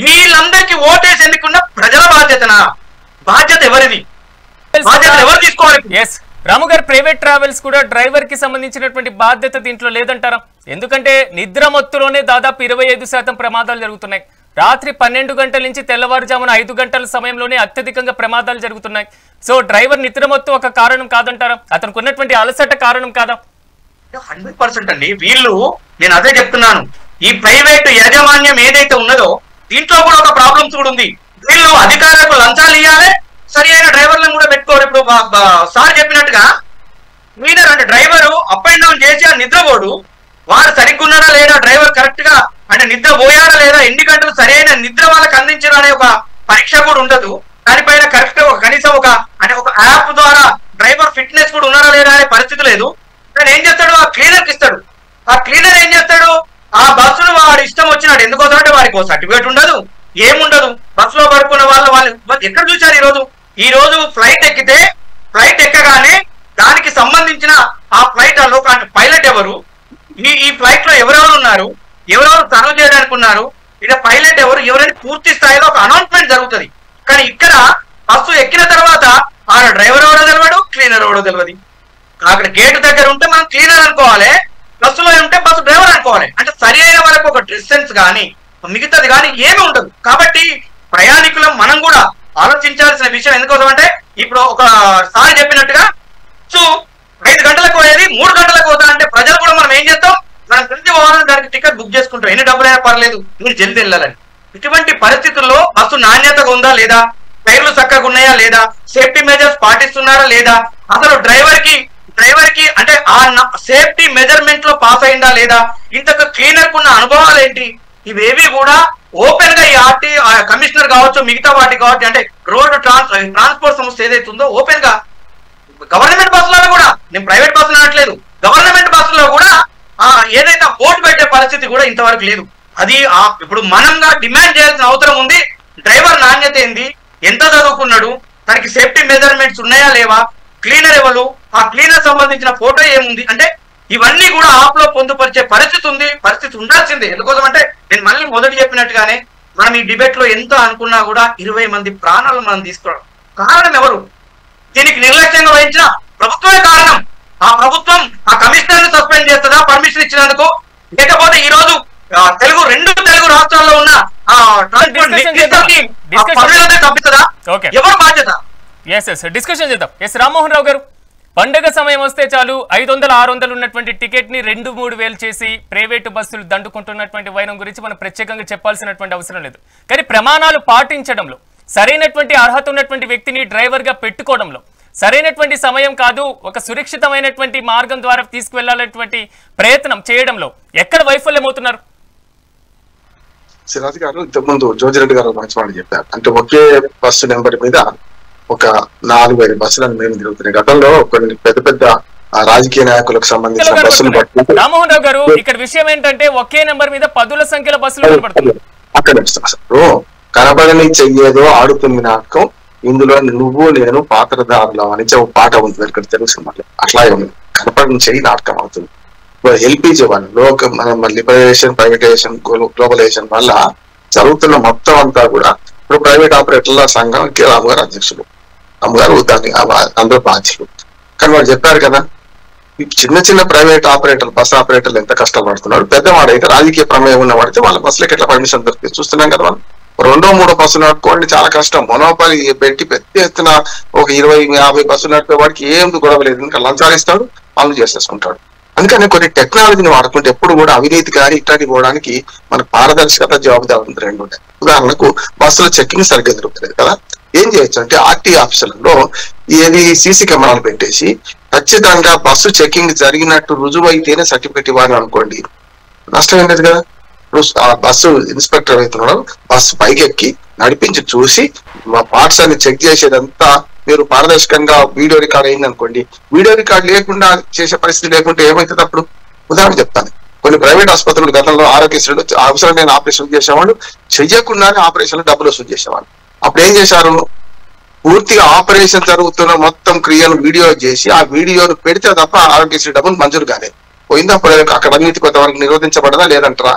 వీళ్ళందరికీ ఓటేసి ఎన్నుకున్న ప్రజల బాధ్యతనా? బాధ్యత ఎవరిది? బాధ్యత ఎవరు తీసుకోవాలి? రాము గారు, ప్రైవేట్ ట్రావెల్స్ కూడా డ్రైవర్ కి సంబంధించినటువంటి బాధ్యత దీంట్లో లేదంటారా? ఎందుకంటే నిద్ర మత్తులోనే దాదాపు 25% ప్రమాదాలు జరుగుతున్నాయి. రాత్రి 12 గంటల నుంచి తెల్లవారుజామున 5 గంటల సమయంలోనే అత్యధికంగా ప్రమాదాలు జరుగుతున్నాయి. సో డ్రైవర్ నిద్ర మత్తు ఒక కారణం కాదంటారా? అతనికి ఉన్నటువంటి అలసట కారణం కాదా? 100% అండి. వీళ్ళు, నేను అదే చెప్తున్నాను, ఈ ప్రైవేట్ యాజమాన్యం ఏదైతే ఉన్నదో దీంట్లో కూడా ఒక ప్రాబ్లమ్స్ కూడా ఉంది. వీళ్ళు అధికారులకు లంచాలు ఇవ్వాలి, సరి అయిన డ్రైవర్లను కూడా పెట్టుకోరు. ఇప్పుడు సార్ చెప్పినట్టుగా క్లీనర్ అంటే డ్రైవరు అప్ అండ్ డౌన్ చేసి ఆ నిద్రపోడు, వాడు సరిగ్గా ఉన్నాడా లేదా, డ్రైవర్ కరెక్ట్ గా అంటే నిద్ర పోయాడా లేదా, ఎన్ని గంటలు సరైన నిద్ర వాళ్ళకి అందించడం అనే ఒక పరీక్ష కూడా ఉండదు. దానిపైన కరెక్ట్ కనీసం ఒక యాప్ ద్వారా డ్రైవర్ ఫిట్నెస్ కూడా ఉన్నారా లేదా అనే పరిస్థితి లేదు. కానీ ఏం చేస్తాడు? ఆ క్లీనర్కి ఇస్తాడు. ఆ క్లీనర్ ఏం చేస్తాడు? ఆ బస్సును వాడు ఇష్టం వచ్చినాడు. ఎందుకోసం అంటే వాడికి సర్టిఫికేట్ ఉండదు, ఏముండదు. బస్సులో పడుకున్న వాళ్ళు ఎక్కడ చూశారు? ఈ రోజు ఫ్లైట్ ఎక్కితే ఫ్లైట్ ఎక్కగానే దానికి సంబంధించిన ఆ ఫ్లైట్ పైలట్ ఎవరు, ఈ ఫ్లైట్ లో ఎవరెవరు ఉన్నారు, ఎవరెవరు సర్వ్ చేయడానికి ఉన్నారు, ఇది పైలట్ ఎవరైనా పూర్తి స్థాయిలో ఒక అనౌన్స్మెంట్ జరుగుతుంది. కానీ ఇక్కడ బస్సు ఎక్కిన తర్వాత ఆ డ్రైవర్ ఎవడో తెలియదు, క్లీనర్ ఎవడో తెలియదు. అక్కడ గేట్ దగ్గర ఉంటే మనం క్లీనర్ అనుకోవాలి, బస్సులో ఉంటే బస్సు డ్రైవర్ అనుకోవాలి. అంటే సరి అయిన వరకు ఒక డిస్టెన్స్ కానీ మిగతాది కానీ ఏమీ ఉండదు. కాబట్టి ప్రయాణికులం మనం కూడా ఆలోచించాల్సిన విషయం ఎందుకోసం అంటే, ఇప్పుడు ఒకసారి చెప్పినట్టుగా సో 5 గంటలకు పోయేది 3 గంటలకు పోతా అంటే ప్రజలు కూడా మనం ఏం చేస్తాం, మనం తెలిసి పోవాలని దానికి టికెట్ బుక్ చేసుకుంటాం, ఎన్ని డబ్బులైనా పర్లేదు మీరు జల్దీ వెళ్ళాలని. ఇటువంటి పరిస్థితుల్లో బస్సు నాణ్యతగా ఉందా లేదా, టైర్లు చక్కగా ఉన్నాయా లేదా, సేఫ్టీ మెజర్స్ పాటిస్తున్నారా లేదా, అసలు డ్రైవర్ కి అంటే ఆ సేఫ్టీ మెజర్మెంట్ లో పాస్ అయిందా లేదా, ఇంతకు క్లీనర్ కున్న అనుభవాలు ఏంటి, ఇవేవి కూడా ఓపెన్ గా ఈ కమిషనర్ కావచ్చు, మిగతా వాటి కావచ్చు, అంటే రోడ్డు ట్రాన్స్పోర్ట్ సంస్థ ఏదైతే ఉందో ఓపెన్ గా గవర్నమెంట్ బస్సులలో కూడా, నేను ప్రైవేట్ బస్సులు అనట్లేదు, గవర్నమెంట్ బస్సులో కూడా ఏదైతే బోర్డు పెట్టే పరిస్థితి కూడా ఇంతవరకు లేదు. అది ఇప్పుడు మనంగా డిమాండ్ చేయాల్సిన అవసరం ఉంది. డ్రైవర్ నాణ్యత ఏంది, ఎంత చదువుకున్నాడు, తనకి సేఫ్టీ మెజర్మెంట్స్ ఉన్నాయా లేవా, క్లీనర్ ఎవరు, ఆ క్లీనర్ సంబంధించిన ఫోటో ఏముంది, అంటే ఇవన్నీ కూడా ఆప్ లో పొందుపరిచే పరిస్థితి ఉండాల్సిందే. ఎందుకోసం అంటే నేను మళ్ళీ మొదటి చెప్పినట్టుగానే మనం ఈ డిబేట్ లో ఎంత అనుకున్నా కూడా 20 మంది ప్రాణాలు మనం తీసుకోవడం కారణం ఎవరు, దీనికి నిర్లక్ష్యంగా వహించిన ప్రభుత్వమే కారణం. ఆ ప్రభుత్వం ఆ కమిషనర్ ని సస్పెండ్ చేస్తుందా పర్మిషన్ ఇచ్చినందుకు, లేకపోతే ఈ రోజు రెండు తెలుగు రాష్ట్రాల్లో ఉన్న తప్పిస్తుందా, ఎవరు బాధ్యత? డిస్కషన్ చేద్దాం. రామ్మోహన్ రావు గారు, పండగ సమయం వస్తే చాలు 500, 600 ఉన్నటువంటి టికెట్ ని 2-3 వేలు చేసి ప్రైవేటు బస్సులు దండుకుంటున్నటువంటి వైనం గురించి మనం ప్రత్యేకంగా చెప్పాల్సినటువంటి అవసరం లేదు. కానీ ప్రమాణాలు పాటించడంలో, సరైనటువంటి అర్హత ఉన్నటువంటి వ్యక్తిని డ్రైవర్ గా పెట్టుకోవడంలో, సరైనటువంటి సమయం కాదు ఒక సురక్షితమైనటువంటి మార్గం ద్వారా తీసుకువెళ్లాలనేటువంటి ప్రయత్నం చేయడంలో ఎక్కడ వైఫల్యం అవుతున్నారు? సిరాజ్ గారు ఇంతకుముందు జోజిరెడ్డి గారు మంచి మాట చెప్పారు. అంటే ఒకే బస్సు నెంబర్ మీద ఒక 4-5 బస్సులను మేము తిరుగుతున్నాయి. గతంలో కొన్ని పెద్ద రాజకీయ నాయకులకు సంబంధించిన బస్సులు పట్టి రామ్మోహన్ రావు గారు, ఇక్కడ విషయం ఏంటంటే ఒకే నెంబర్ మీద 10ల సంఖ్యలో బస్సులు కనబడుతున్నాయి. అక్కడ కనబడని చెయ్యేదో ఆడుతుంది నాటకం, ఇందులో నువ్వు నేను పాత్రధారులం అని ఒక పాట ఉంది ఇక్కడ తెలుగు సినిమాలో. అట్లాగే ఉంది, కనపడని చెయ్యి నాటకం అవుతుంది. ఎల్పిజి వల్ల లిబరేషన్, ప్రైవేటైజేషన్, గ్లోబలైజేషన్ వల్ల జరుగుతున్న మొత్తం అంతా కూడా ఇప్పుడు ప్రైవేట్ ఆపరేటర్ల సంఘం రాము గారు అధ్యక్షులు, అమ్మగారు దాన్ని అందరూ బాధ్యులు. కానీ వాళ్ళు చెప్పారు కదా, చిన్న చిన్న ప్రైవేట్ ఆపరేటర్లు, బస్ ఆపరేటర్లు ఎంత కష్టపడుతున్నారు, పెద్దవాడైతే రాజకీయ ప్రమేయం ఉన్నవాడితే వాళ్ళ బస్సులకు ఎట్లా పర్మిషన్ దొరుకుతుంది చూస్తున్నాం కదా. మనం 2-3 బస్సులు నడుపుకోండి చాలా కష్టం, మొనోపాలి పెట్టి పెద్ద ఎత్తున ఒక 20-50 బస్సులు నడిపే వాడికి ఏం గొడవ లేదు, ఇంకా లంచాలు ఇస్తాడు, పనులు చేసేసుకుంటాడు. అందుకని కొన్ని టెక్నాలజీని వాడుకుంటే ఎప్పుడు కూడా అవినీతి కానీ ఇట్లాంటి పోవడానికి మన పారదర్శకత, జవాబుదారీ 2 ఉంటాయి. ఉదాహరణకు బస్సులో చెక్కింగ్ సరిగ్గా జరుగుతుంది కదా, ఏం చేయొచ్చు అంటే ఆర్టీ ఆఫీసులలో ఏది సీసీ కెమెరాలు పెట్టేసి ఖచ్చితంగా బస్సు చెక్కింగ్ జరిగినట్టు రుజువు అయితేనే సర్టిఫికెట్ ఇవ్వాలి అనుకోండి, నష్టం ఏం లేదు కదా. ఆ బస్సు ఇన్స్పెక్టర్ అవుతున్నాడు, బస్సు పైకి ఎక్కి నడిపించి చూసి మా పార్ట్స్ అన్ని చెక్ చేసేదంతా మీరు పారదర్శకంగా వీడియో రికార్డ్ అయింది అనుకోండి, వీడియో రికార్డ్ లేకుండా చేసే పరిస్థితి లేకుంటే ఏమవుతుంది అప్పుడు? ఉదాహరణ చెప్తాను, కొన్ని ప్రైవేట్ ఆసుపత్రులు గతంలో ఆరోగ్యశ్రీలో అవసరమైన ఆపరేషన్ చేసేవాళ్ళు, చెయ్యకుండానే ఆపరేషన్ డబ్బులు వసూలు చేసేవాళ్ళు. అప్పుడు ఏం చేశారు, పూర్తిగా ఆపరేషన్ జరుగుతున్న మొత్తం క్రియను వీడియో చేసి ఆ వీడియోను పెడితే తప్ప ఆరోగ్యశ్రీ డబ్బులు మంజూరు కాలేదు. పోయిందా? అక్కడ అవినీతి కొంతవరకు నిరోధించబడదా లేదంటారా?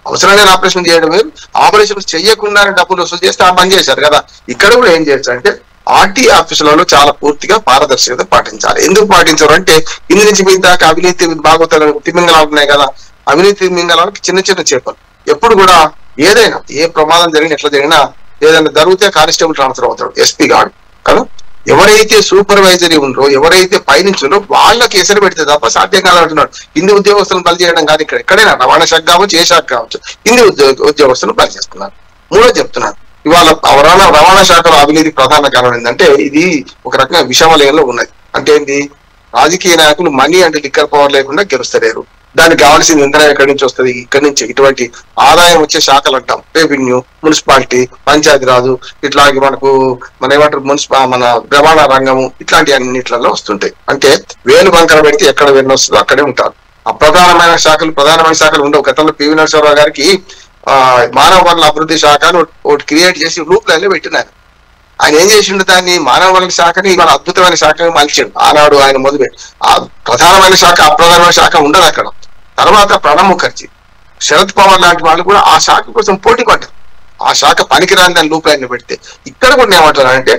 అవసరమైన ఆపరేషన్ చేయడం వేరు, ఆపరేషన్ చేయకుండానే డబ్బులు వసూలు చేస్తే ఆ పని చేశారు కదా. ఇక్కడ కూడా ఏం చేయొచ్చు అంటే ఆర్టీ ఆఫీసులలో చాలా పూర్తిగా పారదర్శకత పాటించాలి. ఎందుకు పాటించారు అంటే ఇందు నుంచి మీ దాకా అవినీతి భాగవతాలు తిమింగలాలు ఉన్నాయి కదా, అవినీతి తిమింగలాలకి చిన్న చిన్న చేపలు. ఎప్పుడు కూడా ఏదైనా ఏ ప్రమాదం జరిగిన ఎట్లా జరిగినా ఏదైనా జరిగితే కానిస్టేబుల్ ట్రాన్స్ఫర్ అవుతాడు, ఎస్పీ గాడు కదా. ఎవరైతే సూపర్వైజరీ ఉండరో, ఎవరైతే పైనుంచులో వాళ్ళకి ఎసరు పెడితే తప్ప సాధ్యం కాదంటున్నాడు. హిందీ ఉద్యోగస్తులను బలి చేయడం కాదు, ఇక్కడ ఎక్కడైనా రవాణా శాఖ కావచ్చు, ఏ శాఖ కావచ్చు, హిందీ ఉద్యోగస్తులను బలి చేస్తున్నారు. మూడో చెప్తున్నారు, ఇవాళ రవాణా శాఖలో అవినీతి ప్రధాన కారణం ఏంటంటే ఇది ఒక రకంగా విషమలయంలో ఉన్నది. అంటే ఏంటి, రాజకీయ నాయకులు మనీ అంటే లిక్కర్ పవర్ లేకుండా గెలుస్తలేరు. దానికి కావాల్సిన ఇంధనం ఎక్కడి నుంచి వస్తుంది? ఇక్కడి నుంచి. ఇటువంటి ఆదాయం వచ్చే శాఖలు అంటాం, రెవెన్యూ, మున్సిపాలిటీ, పంచాయతీరాజు, ఇట్లాంటి మన ఏమంటారు మన రవాణా రంగము, ఇట్లాంటి అన్నిట్లలో వస్తుంటాయి. అంటే వేలు బంకర పెడితే ఎక్కడ వెన్ను వస్తుందో అక్కడే ఉంటారు. ప్రధానమైన శాఖలు ఉండవు. గతంలో పివి నరసింహారావు గారికి మానవ వనరుల అభివృద్ధి శాఖను ఒకటి క్రియేట్ చేసి రూప్ లైన్లో పెట్టినారు. ఆయన ఏం చేసిండు, దాన్ని మానవ వనరుల శాఖని మన అద్భుతమైన శాఖని మలిచాడు. ఆనాడు ఆయన మొదలుపెట్టి ఆ ప్రధానమైన శాఖ, అప్రధానమైన శాఖ ఉండదు అక్కడ. తర్వాత ప్రణబ్ ముఖర్జీ శరద్ పవార్ లాంటి వాళ్ళు కూడా ఆ శాఖ కోసం పోటీ పడ్డారు. ఆ శాఖ పనికిరాని దాని లూపులైన పెడితే ఇక్కడ కూడా ఏమంటారంటే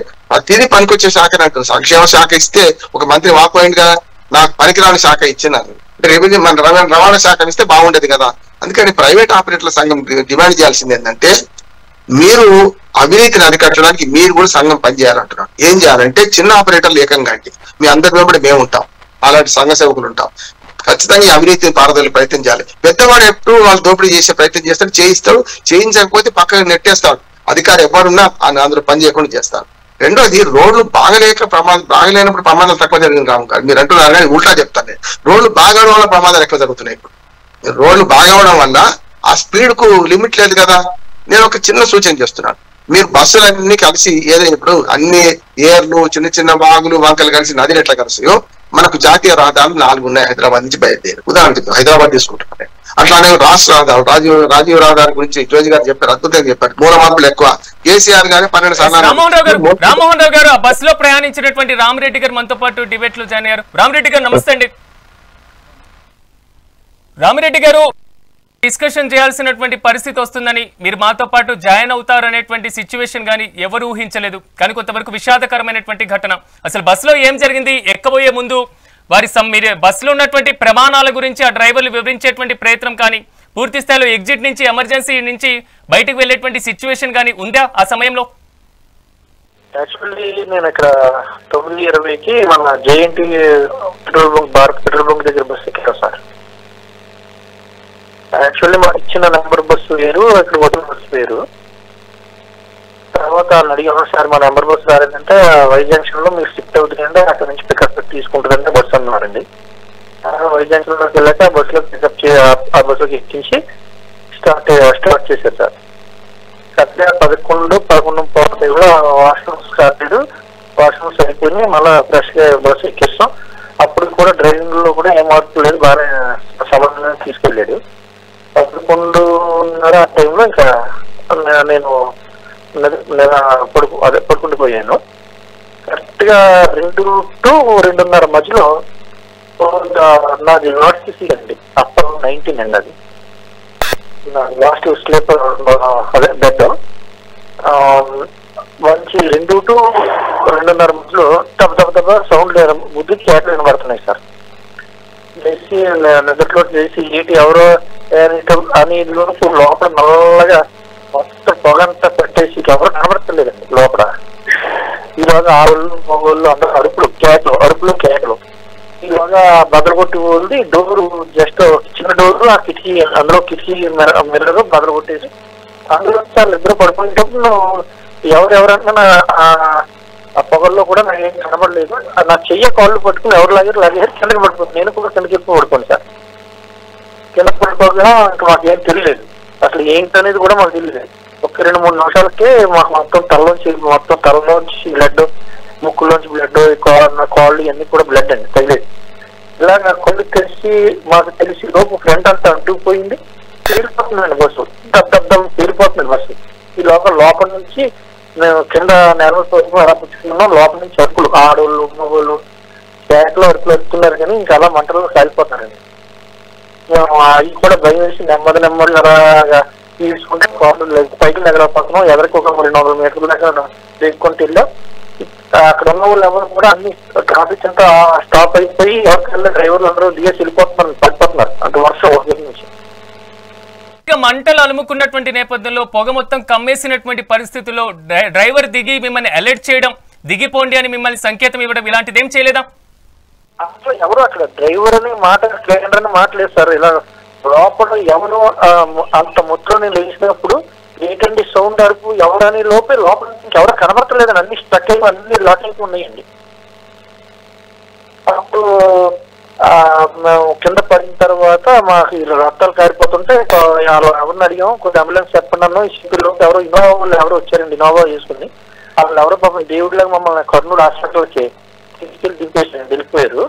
తిరిగి పనికొచ్చే శాఖ అంటారు. సంక్షేమ శాఖ ఇస్తే ఒక మంత్రి వాపోయింది కదా, నాకు పనికిరాని శాఖ ఇచ్చినారు అంటే రెవెన్యూ మన రవాణా శాఖ ఇస్తే బాగుండేది కదా. అందుకని ప్రైవేట్ ఆపరేటర్ల సంఘం డిమాండ్ చేయాల్సింది ఏంటంటే మీరు అవినీతిని అరికట్టడానికి మీరు కూడా సంఘం పనిచేయాలంటున్నారు. ఏం చేయాలంటే చిన్న ఆపరేటర్లు ఏకంగా అంటే మీ అందరి వెంబడి మేము ఉంటాం, అలాంటి సంఘ సేవకులు ఉంటాం. ఖచ్చితంగా ఈ అవినీతిని పారదోలే ప్రయత్నం చేయాలి. పెద్దవాడు ఎప్పుడు వాళ్ళు దోపిడీ చేసే ప్రయత్నం చేస్తాడు, చేయిస్తాడు. చేయించకపోతే పక్కన నెట్టేస్తాడు. అధికారి ఎవరున్నా అందరూ పని చేయకుండా చేస్తారు. రెండోది రోడ్లు బాగలేనప్పుడు ప్రమాదాలు తక్కువ జరిగింది. రాము గారు మీరు అంటున్నారు కానీ ఉల్టా చెప్తాను నేను. రోడ్లు బాగవడం వల్ల ప్రమాదాలు ఎక్కువ జరుగుతున్నాయి. ఇప్పుడు రోడ్లు బాగవడం వల్ల ఆ స్పీడ్ కు లిమిట్ లేదు కదా. నేను ఒక చిన్న సూచన చేస్తున్నాను. మీరు బస్సులన్నీ కలిసి ఏదైనా ఇప్పుడు అన్ని ఏర్లు చిన్న చిన్న వాగులు వంకలు కలిసి నదిలు ఎట్లా కలిసాయో మనకు జాతీయ రహదారులు 4 ఉన్నాయి హైదరాబాద్ నుంచి బయలుదేరి. ఉదాహరణకి హైదరాబాద్ తీసుకుంటున్నాను. అట్లానే రాష్ట్ర రహదారులు రాజీవ్ రహదారి గురించి జోజి గారు చెప్పారు, అద్భుతంగా చెప్పారు. మూల మార్పులు ఎక్కువ. కేసీఆర్ గారు 12 సార్లు. రామ్మోహన్ రావు గారు ఆ బస్సులో ప్రయాణించినటువంటి రామిరెడ్డి గారు మనతో పాటు డిబేట్ లో జాయిన్ అయ్యారు. రామిరెడ్డి గారు నమస్తే అండి. రామిరెడ్డి గారు, డిస్కషన్ చేయాల్సినటువంటి పరిస్థితి వస్తుందని మీరు మాతో పాటు జాయిన్ అవుతారనేటువంటి సిచ్యువేషన్ కానీ ఎవరు ఊహించలేదు. కానీ కొంతవరకు విషాదకరమైనటువంటి ఘటన. అసలు బస్సులో ఏం జరిగింది, ఎక్కబోయే ముందు మీరు బస్సులో ఉన్నటువంటి ప్రమాణాల గురించి ఆ డ్రైవర్లు వివరించేటువంటి ప్రయత్నం కానీ, పూర్తి స్థాయిలో ఎగ్జిట్ నుంచి ఎమర్జెన్సీ నుంచి బయటకు వెళ్ళేటువంటి సిచ్యువేషన్ కానీ ఉందా ఆ సమయంలో? యాక్చువల్లీ నేను ఇక్కడ 9:20కి మన JNT petrol bunk Bharat petrol bunk దగ్గర బస్సు ఎక్కాను సార్. యాక్చువల్లీ మాకు ఇచ్చిన నెంబర్ బస్సు వేరు, ఇక్కడ వదిలిన బస్సు వేరు. తర్వాత వాళ్ళు అడిగాను, సార్ మా నెంబర్ బస్సు రాలేదంటే వై జంక్షన్ లో మీరు షిఫ్ట్ అవుతుందంటే అక్కడ నుంచి పికప్ తీసుకుంటుందంటే బస్సు అన్నారండి. వై జంక్షన్ లోకి వెళ్ళాక ఆ బస్సులో పికప్ ఆ బస్సులోకి ఎక్కించి స్టార్ట్ చేశారు సార్. కరెక్ట్గా 11:30 కూడా వాష్రూమ్ స్టార్ట్ అయ్యారు. వాష్రూమ్స్ అయిపోయి మళ్ళీ ఫ్రెష్ గా బస్సు ఎక్కిస్తాం. అప్పుడు కూడా డ్రైవింగ్ లో కూడా ఏ మార్పు లేదు, బాగా సమన్వయంగా తీసుకెళ్ళాడు. 11:30 ఆ టైంలో ఇంకా నేను పడుకుండిపోయాను. కరెక్ట్ గా 2 to 2:30 మధ్యలో నాది ఆర్టీసీ అండి, అప్పుడు 19 అండి. అది లాస్ట్ స్లీపర్ అదే బెడ్ మంచి 2 to 2:30 మధ్యలో తప్ప సౌండ్ బుద్ధి కేటలు వినబడుతున్నాయి సార్. లేచి నిద్రలో చేసి ఏంటి ఎవరో అని లోపల నల్లగా మొత్తం పొగంతా పెట్టేసి ఎవరు కనబడతలేదండి లోపల. ఈలోగా ఆవులు మగోళ్ళు అందరూ అరుపులు కేకలు. ఈలోగా బదలు కొట్టి పోయింది డోరు, జస్ట్ చిన్న డోరు, ఆ కిటికీ, అందులో కిటికీ మిర్రర్ బదలు కొట్టేసి అందులో సార్ ఇద్దరు పడుకునేటప్పుడు ఎవరెవరన్నా ఆ పొగల్లో కూడా నాకు ఏం కనబడలేదు. నా చెయ్య కాళ్ళు పట్టుకుని ఎవరు లాగారు కిందకి పడిపోతుంది. నేను కూడా కిందకి ఎక్కువ పడుకోండి సార్. కిందకి పడిపోగా ఇంకా మాకు ఏం తెలియలేదు, అసలు ఏంటనేది కూడా మాకు తెలియలేదు. ఒక 2-3 నిమిషాలకే మాకు మొత్తం తలలోంచి బ్లడ్, ముక్కులోంచి బ్లడ్, కాళ్ళు ఇవన్నీ కూడా బ్లడ్ అండి తగిలేదు. ఇలాగ కొన్ని మాకు తెలిసి లోపు ఫ్రంట్ అంతా అడ్డుకుపోయింది. పేలిపోతుందండి బస్సు, దబ్దం పేలిపోతుంది బస్సు. ఈ లోపల నుంచి మేము కింద నేలతో అలా పుచ్చుకున్నాం. లోపల నుంచి అరుపులు, ఆడోళ్ళు మగోళ్ళు బ్యాగ్లో అరుపులు అరుపుతున్నారు కానీ ఇంకా అలా మంటల్లో కాలిపోతున్నారండి. మేము అవి కూడా భయం వేసి నెమ్మది అలాగా తీసుకుంటే పైకి ఎగరపోతున్నాం. ఎదరికి ఒక 200 మీటర్ల దాకా వేసుకుంటూ వెళ్ళాం. అక్కడ ఉన్న వాళ్ళు ఎవరు కూడా అన్ని ట్రాఫిక్ అంతా స్టాప్ అయిపోయి ఎవరికెళ్ళి డ్రైవర్లు అందరూ దిగేసి పడిపోతున్నారు. అంత వర్షం ఒక నుంచి మంటలు అలుముకున్నటువంటి నేపథ్యంలో పొగ మొత్తం కమ్మేసినటువంటి పరిస్థితుల్లో డ్రైవర్ దిగి మిమ్మల్ని అలర్ట్ చేయడం, దిగిపోండి అని మిమ్మల్ని సంకేతం ఇవ్వడం ఇలాంటిది ఏం చేయలేదా? అసలు ఎవరు అక్కడ డ్రైవర్ అని క్లీనర్ అని మాట్లాడలేదు సార్. ఇలా లోపల ఎవరు అంత ముద్రని లేచినప్పుడు ఏంటండి సౌండ్ అరుపు ఎవరని లోపల నుంచి ఎవరు కనబడతలేదని అన్ని స్టక్ అయ్యి అన్ని లాక్ అయిపోయి ఉన్నాయండి. అప్పుడు మేము కింద పడిన తర్వాత మాకు రక్తాలు కారిపోతుంటే ఎవరిని అడిగాము, కొంచెం అంబులెన్స్ చెప్పండి అన్నాం. ఈ సిటీలోకి ఎవరో ఇన్నోవా వాళ్ళు ఎవరో వచ్చారండి, ఇన్నోవా చేసుకుని. వాళ్ళు ఎవరో పాపం దేవుడిలాగా మమ్మల్ని కర్నూలు హాస్పిటల్కి తీసుకెళ్ళి వెళ్ళిపోయారు.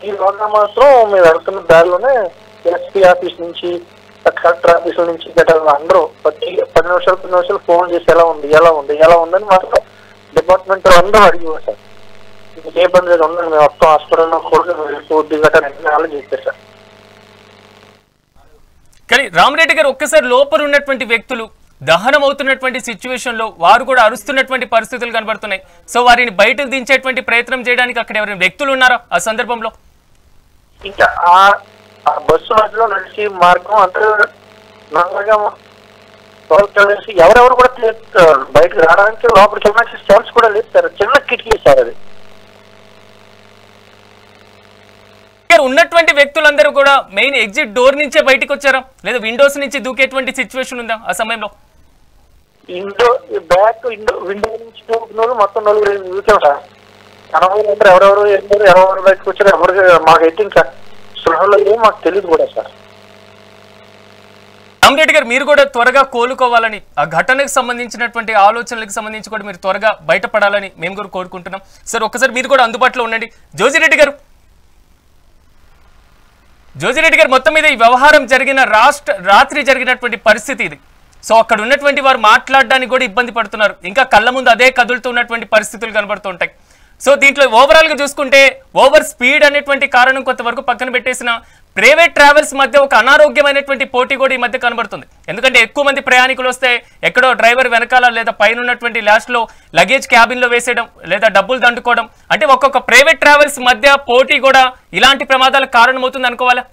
ఈ రోజున మాత్రం మేము వెళ్తున్న దారిలోనే ఎస్పీ ఆఫీస్ నుంచి, కలెక్టర్ ఆఫీసుల నుంచి అందరూ 10 నిమిషాలు ఫోన్ చేసి ఎలా ఉందని మాత్రం డిపార్ట్మెంట్ అందరూ అడిగారు సార్. ఏ ఇబ్బంది లేదు ఉందండి, మేము మొత్తం హాస్పిటల్లో కూడా వెళ్ళిపోద్ది గట్రా చేశారు సార్. కానీ రామరెడ్డి గారు ఒక్కసారి లోపల ఉన్నటువంటి వ్యక్తులు దహనం అవుతున్నటువంటి సిచ్యువేషన్ లో వారు కూడా అరుస్తున్నటువంటి పరిస్థితులు కనబడుతున్నాయి. సో వారిని బయటకు దించేటువంటి ప్రయత్నం చేయడానికి అక్కడ ఎవరైనా వ్యక్తులు ఉన్నారా ఆ సందర్భంలో? ఇంకా ఆ బస్సు మధ్యలో నడిచి మార్గం అంతా ఎవరెవరు కూడా బయటకు రావడానికి లోపలికి వెళ్ళడానికి ఛాన్స్ కూడా లేదు సార్. చిన్న కిటికీ సార్ అది. ఉన్నటువంటి వ్యక్తులందరూ కూడా మెయిన్ ఎగ్జిట్ డోర్ నుంచే బయటకు వచ్చారా లేదా విండోస్ నుంచి దూకేటువంటి సిచ్యువేషన్ ఉందా ఆ సమయంలో? విండో నుంచి దూకున్న మొత్తం 4 దూకాం సార్. ఎవరెవరు బయటకు వచ్చారు ఎవరికి మాకైతే ఇంకా సృహంలో ఏమో మాకు తెలియదు కూడా సార్. రామరెడ్డి గారు మీరు కూడా త్వరగా కోలుకోవాలని ఆ ఘటనకు సంబంధించినటువంటి ఆలోచనలకు సంబంధించి కూడా మీరు త్వరగా బయటపడాలని మేము కూడా కోరుకుంటున్నాం సార్. ఒక్కసారి మీరు కూడా అందుబాటులో ఉండండి. జోజిరెడ్డి గారు మొత్తం మీద ఈ వ్యవహారం జరిగిన రాత్రి జరిగినటువంటి పరిస్థితి ఇది. సో అక్కడ ఉన్నటువంటి వారు మాట్లాడడానికి కూడా ఇబ్బంది పడుతున్నారు. ఇంకా కళ్ళ ముందు అదే కదులుతూ ఉన్నటువంటి పరిస్థితులు కనబడుతూ ఉంటాయి. సో దీంట్లో ఓవరాల్ గా చూసుకుంటే ఓవర్ స్పీడ్ అనేటువంటి కారణం కొంతవరకు పక్కన పెట్టేసిన ప్రైవేట్ ట్రావెల్స్ మధ్య ఒక అనారోగ్యమైనటువంటి పోటీ కూడా ఈ మధ్య కనబడుతుంది. ఎందుకంటే ఎక్కువ మంది ప్రయాణికులు వస్తే ఎక్కడో డ్రైవర్ వెనకాల లేదా పైన ఉన్నటువంటి లాస్ట్ లో లగేజ్ క్యాబిన్ లో వేసేయడం లేదా డబ్బులు దండుకోవడం, అంటే ఒక్కొక్క ప్రైవేట్ ట్రావెల్స్ మధ్య పోటీ కూడా ఇలాంటి ప్రమాదాలకు కారణమవుతుంది అనుకోవాలా?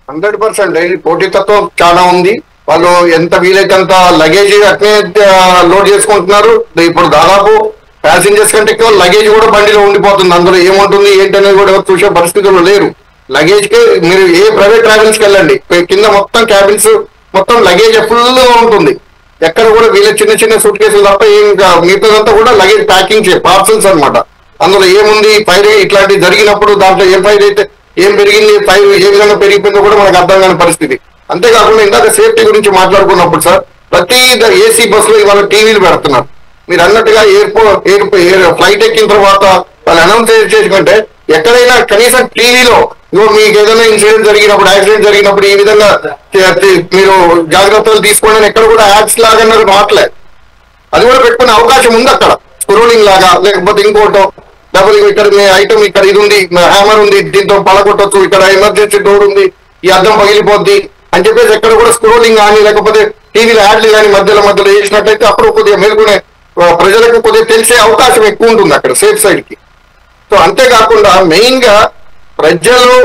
100% పోటీ తత్వం చాలా ఉంది. వాళ్ళు ఎంత వీలైతే అంత లగేజ్ అట్నే లోడ్ చేసుకుంటున్నారు. ఇప్పుడు దాదాపు ప్యాసింజర్స్ కంటే ఎక్కువ లగేజ్ కూడా బండిలో ఉండిపోతుంది. అందులో ఏముంటుంది ఏంటనేది కూడా చూసే పరిస్థితుల్లో లేరు. లగేజ్ కి మీరు ఏ ప్రైవేట్ ట్రావెల్స్ కి వెళ్ళండి, కింద మొత్తం క్యాబిన్స్ మొత్తం లగేజ్ ఫుల్ ఉంటుంది. ఎక్కడ కూడా వీళ్ళ చిన్న చిన్న సూట్ కేసులు తప్ప ఇంకా మిగతాదంతా కూడా లగేజ్ ప్యాకింగ్ పార్సల్స్ అనమాట. అందులో ఏముంది ఫైర్ ఇట్లాంటివి జరిగినప్పుడు దాంట్లో ఏం ఫైర్ అయితే ఏం పెరిగింది, ఫైర్ ఏ విధంగా పెరిగిపోయిందో కూడా మనకు అర్థం కాని పరిస్థితి. అంతేకాకుండా ఇందాక సేఫ్టీ గురించి మాట్లాడుకున్నప్పుడు సార్, ప్రతి ఏసీ బస్సులో ఇవాళ టీవీలు పెడుతున్నారు. మీరు అన్నట్టుగా ఫ్లైట్ ఎక్కిన తర్వాత వాళ్ళు అనౌన్స్ చేసుకుంటే ఎక్కడైనా కనీసం టీవీలో మీకు ఏదైనా ఇన్సిడెంట్ జరిగినప్పుడు, యాక్సిడెంట్ జరిగినప్పుడు ఈ విధంగా మీరు జాగ్రత్తలు తీసుకోండి ఎక్కడ కూడా యాడ్స్ లాగా రావట్లేదు. అది కూడా పెట్టుకునే అవకాశం ఉంది అక్కడ, స్క్రోలింగ్ లాగా లేకపోతే ఇంకోటో డబుల్ ఇక్కడ మీ ఐటమ్ ఇక్కడ ఇది ఉంది, హ్యామర్ ఉంది, దీంతో పలగొట్టొచ్చు, ఇక్కడ ఎమర్జెన్సీ డోర్ ఉంది, ఈ అద్దం పగిలిపోద్ది అని చెప్పేసి ఎక్కడ కూడా స్క్రోలింగ్ కానీ లేకపోతే టీవీలో యాడ్లు కానీ మధ్యలో చేసినట్టయితే అప్పుడు కొద్దిగా మేలుకునే ప్రజలకు కొద్దిగా తెలిసే అవకాశం ఎక్కువ ఉంటుంది అక్కడ సేఫ్ సైడ్ కి. సో అంతేకాకుండా మెయిన్ గా ప్రజలు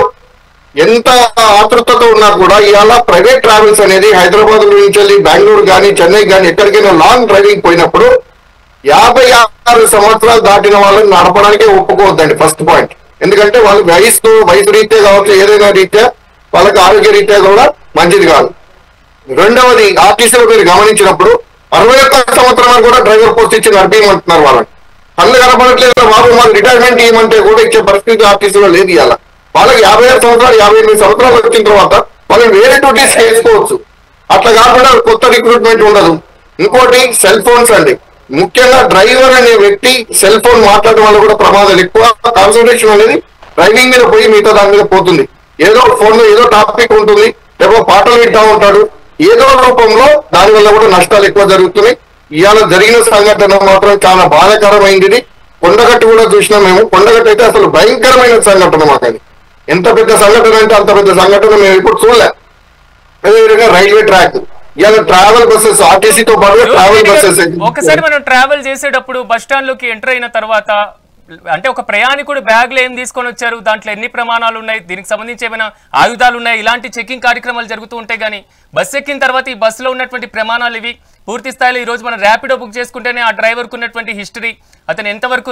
ఎంత ఆతృతతో ఉన్నా కూడా ఇవాళ ప్రైవేట్ ట్రావెల్స్ అనేది హైదరాబాద్ నుంచి వెళ్ళి బెంగళూరు కానీ చెన్నై కానీ ఎక్కడికైనా లాంగ్ డ్రైవింగ్ పోయినప్పుడు 56 సంవత్సరాలు దాటిన వాళ్ళని నడపడానికే ఒప్పుకోవద్దండి ఫస్ట్ పాయింట్. ఎందుకంటే వాళ్ళు వయసు రీత్యా కావచ్చు, ఏదైనా రీత్యా వాళ్ళకి ఆరోగ్య రీత్యా కూడా మంచిది కాదు. రెండవది ఆర్టీసీలో మీరు గమనించినప్పుడు 61 సంవత్సరాలు కూడా డ్రైవర్ పోస్ట్ ఇచ్చి నడిపేయమంటున్నారు. వాళ్ళని కళ్ళు కనపడట్లేదు బాబు మాకు రిటైర్మెంట్ ఇవ్వమంటే కూడా ఇచ్చే పరిస్థితి ఆర్టీసీలో లేదు. ఇవాళ వాళ్ళకి 56 సంవత్సరాలు 58 సంవత్సరాలు వచ్చిన తర్వాత వాళ్ళని వేరే డ్యూటీస్ చేసుకోవచ్చు. అట్లా కాకుండా కొత్త రిక్రూట్మెంట్ ఉండదు. ఇంకోటి సెల్ ఫోన్స్ అండి, ముఖ్యంగా డ్రైవర్ అనే వ్యక్తి సెల్ ఫోన్ మాట్లాడడం వల్ల కూడా ప్రమాదాలు ఎక్కువ. కాన్సన్ట్రేషన్ అనేది డ్రైవింగ్ మీద పోయి మిగతా దాని మీద పోతుంది. ఏదో ఫోన్ లో ఏదో టాపిక్ ఉంటుంది, లేకపోతే పాటలు వింటా ఉంటాడు, ఏదో రూపంలో దానివల్ల కూడా నష్టాలు ఎక్కువ జరుగుతున్నాయి. ఇవాళ జరిగిన సంఘటన మాత్రం చాలా బాధాకరమైంది. కొండగట్టు కూడా చూసినాం మేము. కొండగట్టు అయితే అసలు భయంకరమైన సంఘటన మాకు. అది ఎంత పెద్ద సంఘటన అంటే అంత పెద్ద సంఘటన మేము ఇప్పుడు చూడలే. అదేవిధంగా రైల్వే ట్రాక్, ఇవాళ ట్రావెల్ బస్సెస్ ఆర్టీసీతో పాటు ట్రావెల్ బస్సెస్ ఒకసారి మనం ట్రావెల్ చేసేటప్పుడు బస్ స్టాండ్ లోకి ఎంటర్ అయిన తర్వాత అంటే ఒక ప్రయాణికుడు బ్యాగ్ లో ఏం తీసుకొని వచ్చారు, దాంట్లో ఎన్ని ప్రమాణాలు ఉన్నాయి, దీనికి సంబంధించి ఏమైనా ఆయుధాలు ఉన్నాయి, ఇలాంటి చెకింగ్ కార్యక్రమాలు జరుగుతూ ఉంటాయి. కానీ బస్సు ఎక్కిన తర్వాత ఈ బస్సులో ఉన్నటువంటి ప్రమాణాలు ఇవి పూర్తి స్థాయిలో ఈ రోజు మనం ర్యాపిడో బుక్ చేసుకుంటేనే ఆ డ్రైవర్కు ఉన్నటువంటి హిస్టరీ, అతను ఎంతవరకు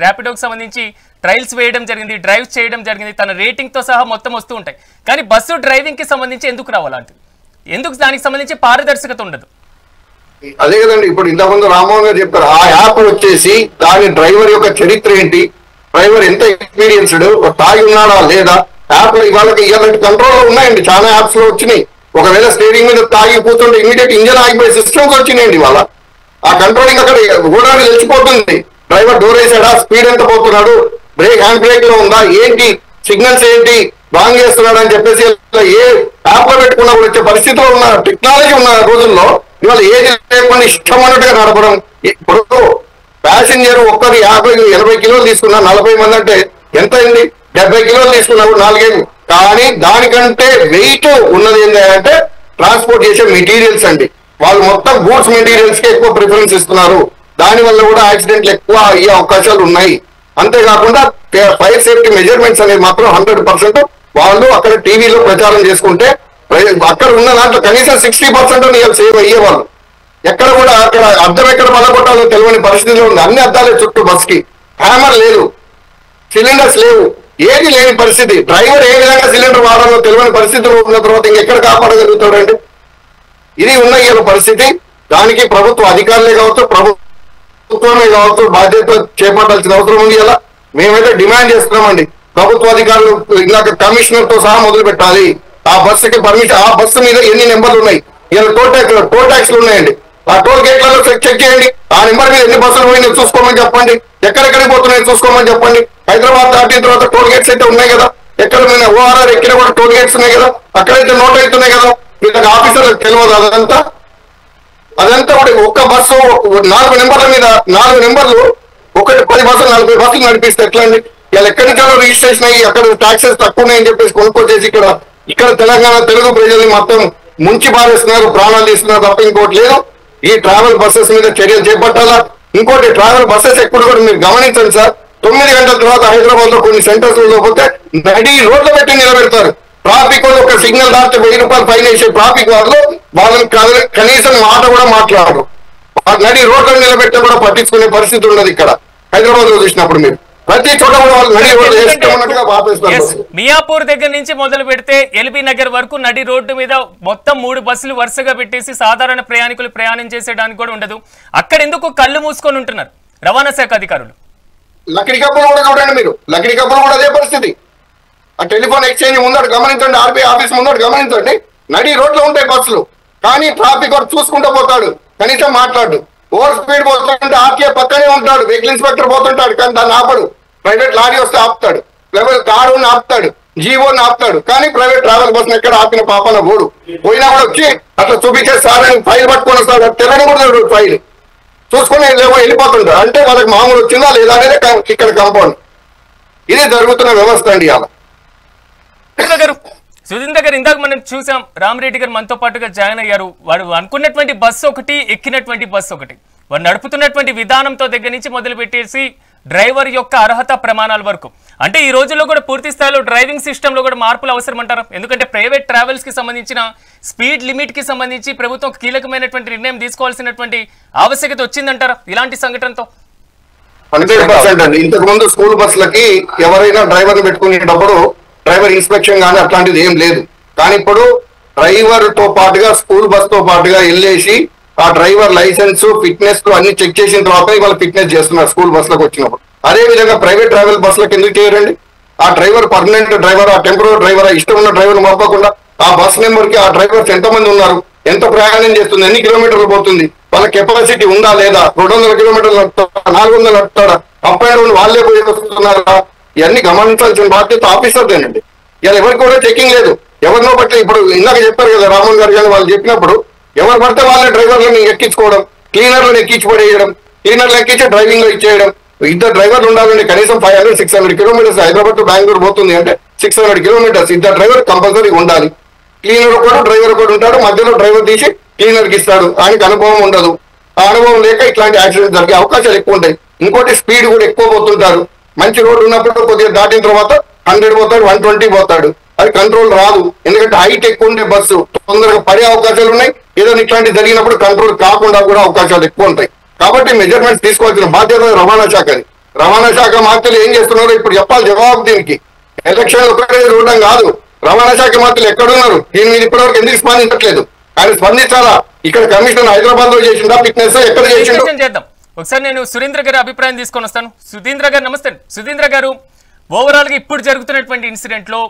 ర్యాపిడోకి సంబంధించి ట్రయల్స్ వేయడం జరిగింది, డ్రైవ్ చేయడం జరిగింది, తన రేటింగ్ తో సహా మొత్తం వస్తూ ఉంటాయి. కానీ బస్సు డ్రైవింగ్ కి సంబంధించి ఎందుకు రావాలంటే ఎందుకు దానికి సంబంధించి పారదర్శకత ఉండదు? అదే కదండి, ఇప్పుడు ఇంతకుముందు రామ్మోహన్ గారు చెప్పారు. ఆ యాప్ వచ్చేసి దాని డ్రైవర్ యొక్క చరిత్ర ఏంటి, డ్రైవర్ ఎంత ఎక్స్పీరియన్స్డ్, తాగి ఉన్నాడా లేదా, యాప్ వాళ్ళకి ఇలాంటి కంట్రోల్ ఉన్నాయండి. చాలా యాప్స్ లో వచ్చినాయి. ఒకవేళ స్టీరింగ్ మీద తాగి కూర్చుంటే ఇమీడియట్ ఇంజన్ ఆగిపోయే సిస్టమ్స్ వచ్చినాయండి. వాళ్ళ ఆ కంట్రోలింగ్ అక్కడ కూడా తెలిసిపోతుంది. డ్రైవర్ డోర్ వేసాడా, స్పీడ్ ఎంత పోతున్నాడు, హ్యాండ్ బ్రేక్ లో ఉందా, ఏంటి సిగ్నల్స్ ఏంటి, రాంగ్ చేస్తున్నాడు అని చెప్పేసి ఏ యాప్ లో పెట్టుకున్నా కూడా వచ్చే పరిస్థితిలో ఉన్న టెక్నాలజీ ఉన్న రోజుల్లో ఇవాళ ఏది లేకుండా ఇష్టం అన్నట్టుగా నడపడం. ఇప్పుడు ప్యాసింజర్ ఒక్కరు 50-80 కిలోలు తీసుకున్నా 40 మంది అంటే ఎంత అయింది, 70 కిలోలు తీసుకున్నప్పుడు 4 కానీ దానికంటే వెయిట్ ఉన్నది ఏంటంటే ట్రాన్స్పోర్ట్ చేసే మెటీరియల్స్ అండి. వాళ్ళు మొత్తం గూడ్స్ మెటీరియల్స్ కి ఎక్కువ ప్రిఫరెన్స్ ఇస్తున్నారు. దాని వల్ల కూడా యాక్సిడెంట్లు ఎక్కువ అయ్యే అవకాశాలు ఉన్నాయి. అంతేకాకుండా ఫైర్ సేఫ్టీ మెజర్మెంట్స్ అనేది మాత్రం 100% వాళ్ళు అక్కడ టీవీలో ప్రచారం చేసుకుంటే అక్కడ ఉన్న దాంట్లో కనీసం 60% సేవ్ అయ్యేవాళ్ళు. ఎక్కడ కూడా అక్కడ అద్దం ఎక్కడ పలగొట్టాలో తెలియని పరిస్థితిలో ఉంది. అన్ని అద్దాలే చుట్టూ బస్ కి, హ్యామర్ లేదు, సిలిండర్స్ లేవు, ఏది లేని పరిస్థితి. డ్రైవర్ ఏ విధంగా సిలిండర్ వాడాలో తెలియని పరిస్థితిలో ఉన్న తర్వాత ఇంకెక్కడ కాపాడగలుగుతాడండి? ఇది ఉన్న ఈ పరిస్థితి. దానికి ప్రభుత్వ అధికారులే కావచ్చు, ప్రభుత్వమే కావచ్చు బాధ్యత చేపట్టాల్సిన అవసరం ఉంది. ఇలా మేమైతే డిమాండ్ చేస్తున్నామండి. ప్రభుత్వ అధికారులు ఇందాక కమిషనర్ తో సహా మొదలు పెట్టాలి. ఆ బస్సుకి పర్మిషన్, ఆ బస్సు మీద ఎన్ని నెంబర్లు ఉన్నాయి, ఇలా టోల్ ట్యాక్స్లు ఉన్నాయండి. ఆ టోల్ గేట్లలో చెక్ చేయండి. ఆ నెంబర్ మీద ఎన్ని బస్సులు పోయినాయి చూసుకోమని చెప్పండి. ఎక్కడెక్కడికి పోతున్నాయి చూసుకోమని చెప్పండి. హైదరాబాద్ దాటిన తర్వాత టోల్ గేట్స్ అయితే ఉన్నాయి కదా, ఎక్కడ మీద ఓఆర్ఆర్ ఎక్కిన కూడా టోల్ గేట్స్ ఉన్నాయి కదా, అక్కడైతే నోట్ అవుతున్నాయి కదా. వీళ్ళకి ఆఫీసర్లకు తెలియదు అదంతా కూడా ఒక్క బస్సు 4 నెంబర్ల మీద 4 నెంబర్లు, ఒకటి 10 బస్సులు 40 బస్సులు నడిపిస్తే ఎట్లా అండి? వీళ్ళు ఎక్కడి నుంచో రిజిస్ట్రేషన్ అయ్యి అక్కడ ట్యాక్సెస్ తక్కువ ఉన్నాయని చెప్పేసి కొనుక్కొచ్చేసి ఇక్కడ తెలంగాణ తెలుగు ప్రజల్ని మొత్తం ముంచి బారేస్తున్నారు, ప్రాణాలు తీస్తున్నారు తప్ప ఇంకోటి లేదు. ఈ ట్రావెల్ బస్సెస్ మీద చర్యలు చేపట్టాలా. ఇంకోటి ట్రావెల్ బస్సెస్ ఎప్పుడు కూడా మీరు గమనించండి సార్, 9 గంటల తర్వాత హైదరాబాద్ లో కొన్ని సెంటర్స్ లో పోతే నడి రోడ్లు పెట్టి నిలబెడతారు. ట్రాఫిక్ వాళ్ళు ఒక సిగ్నల్ దాటితే 1000 రూపాయలు ఫైన్ వేసే ట్రాఫిక్ వాళ్ళు వాళ్ళని కనీసం మాట కూడా మాట్లాడరు. నడి రోడ్లను నిలబెట్టే కూడా పట్టించుకునే పరిస్థితి ఉన్నది ఇక్కడ హైదరాబాద్ లో చూసినప్పుడు. మీరు ప్రతి చోట కూడా వాళ్ళు నడి రోడ్లు వేసుకున్నట్టుగా ఆపేస్తారు. మియాపూర్ దగ్గర నుంచి మొదలు పెడితే ఎల్బీ నగర్ వరకు నడి రోడ్డు మీద మొత్తం 3 బస్సులు వరుసగా పెట్టేసి సాధారణ ప్రయాణికులు ప్రయాణం చేసేయడానికి కూడా ఉండదు. అక్కడ ఎందుకు కళ్ళు మూసుకొని ఉంటున్నారు రవాణా శాఖ అధికారులు? లక్కడి కప్పులు కూడా చూడండి మీరు, లక్కడి కప్పులు కూడా అదే పరిస్థితి. ఆ టెలిఫోన్ ఎక్స్చేంజ్ ముందడు గమనించండి, ఆర్బీఐ ఆఫీస్ ముందడు గమనించండి. నడి రోడ్లో ఉంటాయి బస్సులు, కానీ ట్రాఫిక్ వాడు చూసుకుంటూ పోతాడు, కనీసం మాట్లాడు. ఓవర్ స్పీడ్ పోతుంటే ఆర్టీఏ పక్కనే ఉంటాడు, వెహికల్ ఇన్స్పెక్టర్ పోతుంటాడు, కానీ దాన్ని ఆపడు. ప్రైవేట్ లారీ వస్తే ఆపుతాడు, లేకపోతే కారు ఆపుతాడు, జీవోని ఆపుతాడు, కానీ ప్రైవేట్ ట్రావెల్ బస్సును ఎక్కడ ఆపిన పాపన పోడు. పోయినా కూడా వచ్చి అట్లా చూపించే సార్ అని ఫైల్ పట్టుకొని వస్తాడు, తెలని కూడా ఫైల్ చూసుకుని వెళ్ళిపోతుంటాడు. అంటే వాళ్ళకి మామూలు వచ్చిందా లేదా అనేది ఇక్కడ కంపౌండ్. ఇది జరుగుతున్న వ్యవస్థ అండి. అలా సుధీంద్ర గారు, ఇందాక మనం చూసాం రామిరెడ్డి గారు మనతో పాటుగా జాయిన్ అయ్యారు. వాడు అనుకున్నటువంటి బస్సు ఒకటి, ఎక్కినటువంటి బస్సు ఒకటి. వాడు నడుపుతున్నటువంటి విధానంతో దగ్గర నుంచి మొదలు పెట్టేసి డ్రైవర్ యొక్క అర్హత ప్రమాణాల వరకు, అంటే ఈ రోజుల్లో కూడా పూర్తి స్థాయిలో డ్రైవింగ్ సిస్టమ్ లో కూడా మార్పులు అవసరం అంటారా? ఎందుకంటే ప్రైవేట్ ట్రావెల్స్ కి సంబంధించిన స్పీడ్ లిమిట్ కి సంబంధించి ప్రభుత్వం కీలకమైనటువంటి నిర్ణయం తీసుకోవాల్సినటువంటి ఆవశ్యకత వచ్చిందంటారా ఇలాంటి సంఘటనతో? 100% అండి. ఇంతకు ముందు స్కూల్ బస్సులకి ఎవరైనా డ్రైవర్ పెట్టుకునేటప్పుడు డ్రైవర్ ఇన్స్పెక్షన్ కానీ అట్లాంటిది ఏం లేదు. కానీ ఇప్పుడు డ్రైవర్ తో పాటుగా స్కూల్ బస్ తో పాటుగా వెళ్ళేసి ఆ డ్రైవర్ లైసెన్స్ ఫిట్నెస్ అన్ని చెక్ చేసిన తర్వాత వాళ్ళు ఫిట్నెస్ చేస్తున్నారు స్కూల్ బస్సులకు వచ్చినప్పుడు. అదే విధంగా ప్రైవేట్ ట్రావెల్ బస్సులకు ఎందుకు చేయరండి? ఆ డ్రైవర్ పర్మనెంట్ డ్రైవర్, ఆ టెంపరీ డ్రైవర్, ఇష్టం ఉన్న డ్రైవర్ పంపకుండా ఆ బస్ నెంబర్ కి ఆ డ్రైవర్స్ ఎంతమంది ఉన్నారు, ఎంత ప్రయాణం చేస్తుంది, ఎన్ని కిలోమీటర్లు పోతుంది, వాళ్ళ కెపాసిటీ ఉందా లేదా, 200 కిలోమీటర్లు నడుపుతాడా, 400 నడుపుతాడా, అప్ అండ్ డౌన్ వాళ్ళే పోయి వస్తున్నారా, ఇవన్నీ గమనించాల్సిన బాధ్యత ఆఫీసర్దేనండి. ఇలా ఎవరికి కూడా చెకింగ్ లేదు. ఎవరినో బట్టి ఇప్పుడు ఇందాక చెప్పారు కదా రామన్ గారు, కానీ వాళ్ళు చెప్పినప్పుడు ఎవరు పడితే వాళ్ళే డ్రైవర్లను ఎక్కించుకోవడం, క్లీనర్లను ఎక్కించి పడేయడం, క్లీనర్లు ఎక్కించి డ్రైవింగ్ లో ఇచ్చేయడం. 2 డ్రైవర్లు ఉండాలండి, కనీసం 500-600 కిలోమీటర్స్ హైదరాబాద్ టు బెంగళూరు పోతుంది అంటే 600 కిలోమీటర్స్. 2 డ్రైవర్ కంపల్సరీ ఉండాలి. క్లీనర్ కూడా డ్రైవర్ కూడా ఉంటాడు, మధ్యలో డ్రైవర్ తీసి క్లీనర్ కి ఇస్తాడు. ఆయనకి అనుభవం ఉండదు. ఆ అనుభవం లేక ఇట్లాంటి యాక్సిడెంట్ జరిగే అవకాశాలు ఎక్కువ ఉంటాయి. ఇంకోటి స్పీడ్ కూడా ఎక్కువ పోతుంటారు. మంచి రోడ్డు ఉన్నప్పుడు కొద్దిగా దాటిన తర్వాత 100 పోతాడు, 120 పోతాడు. అది కంట్రోల్ రాదు, ఎందుకంటే హైట్ ఎక్కువ ఉండే బస్సు తొందరగా పడే అవకాశాలు ఉన్నాయి. ఏదో ఇట్లాంటివి జరిగినప్పుడు కంట్రోల్ కాకుండా కూడా అవకాశాలు ఎక్కువ ఉంటాయి. కాబట్టి మెజర్మెంట్స్ తీసుకోవాల్సిన బాధ్యత రవాణా శాఖది. రవాణా శాఖ మంత్రులు ఏం చేస్తున్నారో ఇప్పుడు చెప్పాలి జవాబు. దీనికి ఎలక్షన్ ఒకటే చూడడం కాదు, రవాణా శాఖ మంత్రులు ఎక్కడున్నారు, దీని మీద ఇప్పటివరకు ఎందుకు స్పందించట్లేదు? ఆయన స్పందించాలా. ఇక్కడ కమిషనర్ హైదరాబాద్ లో చేసిందా ఫిట్నెస్, ఎక్కడ చేసిందో? ఒకసారి నేను సురేంద్ర గారి అభిప్రాయం తీసుకొని వస్తాను. సుధీంద్ర గారు నమస్తే. సుధీంద్ర గారు, ఓవరాల్ గా ఇప్పుడు జరుగుతున్నటువంటి ఇన్సిడెంట్ లో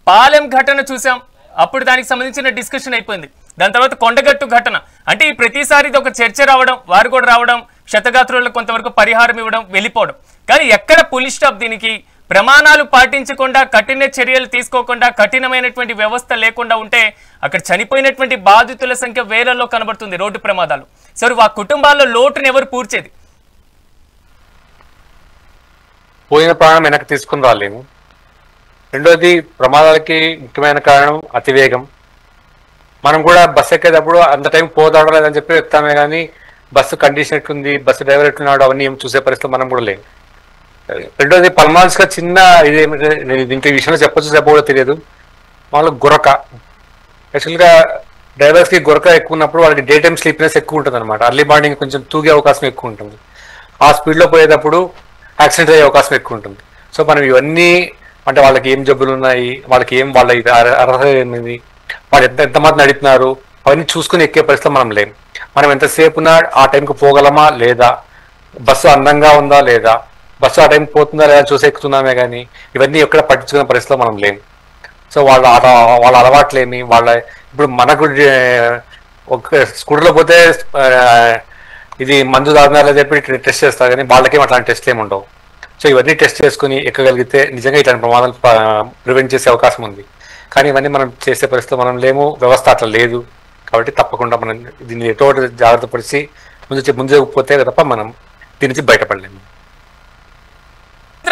పాలెం ఘటన చూసాం, అప్పుడు దానికి సంబంధించిన డిస్కషన్ అయిపోయింది. దాని తర్వాత కొండగట్టు ఘటన, అంటే ఈ ప్రతిసారి ఇది ఒక చర్చ రావడం, వారు కూడా రావడం, క్షతగాత్రులకు కొంతవరకు పరిహారం ఇవ్వడం, వెళ్ళిపోవడం. కానీ ఎక్కడ పులి స్టాప్ దీనికి? ప్రమాణాలు పాటించకుండా, కఠిన చర్యలు తీసుకోకుండా, కఠినమైనటువంటి వ్యవస్థ లేకుండా ఉంటే అక్కడ చనిపోయినటువంటి బాధితుల సంఖ్య వేలల్లో కనబడుతుంది రోడ్డు ప్రమాదాలు. సరే, ఆ కుటుంబాల్లో లోటును ఎవరు పూడ్చేది? పోయిన ప్రాణం వెనక్కి తీసుకుని రాలేము. రెండోది ప్రమాదాలకి ముఖ్యమైన కారణం అతివేగం. మనం కూడా బస్సు ఎక్కేటప్పుడు అంత టైం పోదాడో లేదని చెప్పి ఎక్కుతామే కానీ బస్సు కండిషన్ ఎట్లుంది, బస్సు డ్రైవర్ ఎట్లున్నాడు అవన్నీ ఏం చూసే పరిస్థితి మనం కూడా లేము. రెండోది పల్మాల్స్గా చిన్న ఇది నేను దీంట్లో ఈ విషయంలో చెప్పకూడదో తెలియదు. మామూలు గురక, యాక్చువల్గా డ్రైవర్స్కి గురక ఎక్కువ ఉన్నప్పుడు వాళ్ళకి డే టైమ్ స్లీప్నెస్ ఎక్కువ ఉంటుంది అనమాట. అర్లీ మార్నింగ్ కొంచెం తూగే అవకాశం ఎక్కువ ఉంటుంది. ఆ స్పీడ్లో పోయేటప్పుడు యాక్సిడెంట్ అయ్యే అవకాశం ఎక్కువ ఉంటుంది. సో మనం ఇవన్నీ అంటే వాళ్ళకి ఏం జబ్బులు ఉన్నాయి, వాళ్ళకి ఏం వాళ్ళ అర్హత ఏమిది, వాళ్ళు ఎంతమంది నడుపుతున్నారు అవన్నీ చూసుకుని ఎక్కే పరిస్థితి మనం లేం. మనం ఎంతసేపునా ఆ టైంకి పోగలమా లేదా, బస్సు అందంగా ఉందా లేదా, బస్సు ఆ టైంకి పోతుందా లేదా చూసి ఎక్కుతున్నామే కానీ ఇవన్నీ ఎక్కడ పట్టించుకునే పరిస్థితిలో మనం లేం. సో వాళ్ళ అలవాట్లేమి, వాళ్ళ ఇప్పుడు మనకు ఒక స్కూటర్లో పోతే ఇది మందు తాగుతున్నారా చెప్పి టెస్ట్ చేస్తారు కానీ వాళ్ళకేం అట్లాంటి టెస్ట్లు ఏమి ఉండవు. సో ఇవన్నీ టెస్ట్ చేసుకుని ఎక్కగలిగితే నిజంగా ఇట్లాంటి ప్రమాదాలు ప్రివెంట్ చేసే అవకాశం ఉంది. కానీ ఇవన్నీ మనం చేసే పరిస్థితిలో మనం లేము, వ్యవస్థ అట్లా లేదు. కాబట్టి తప్పకుండా మనం దీన్ని ఎటో జాగ్రత్త పడిచి ముందు పోతే తప్ప మనం దీని నుంచి బయటపడలేము.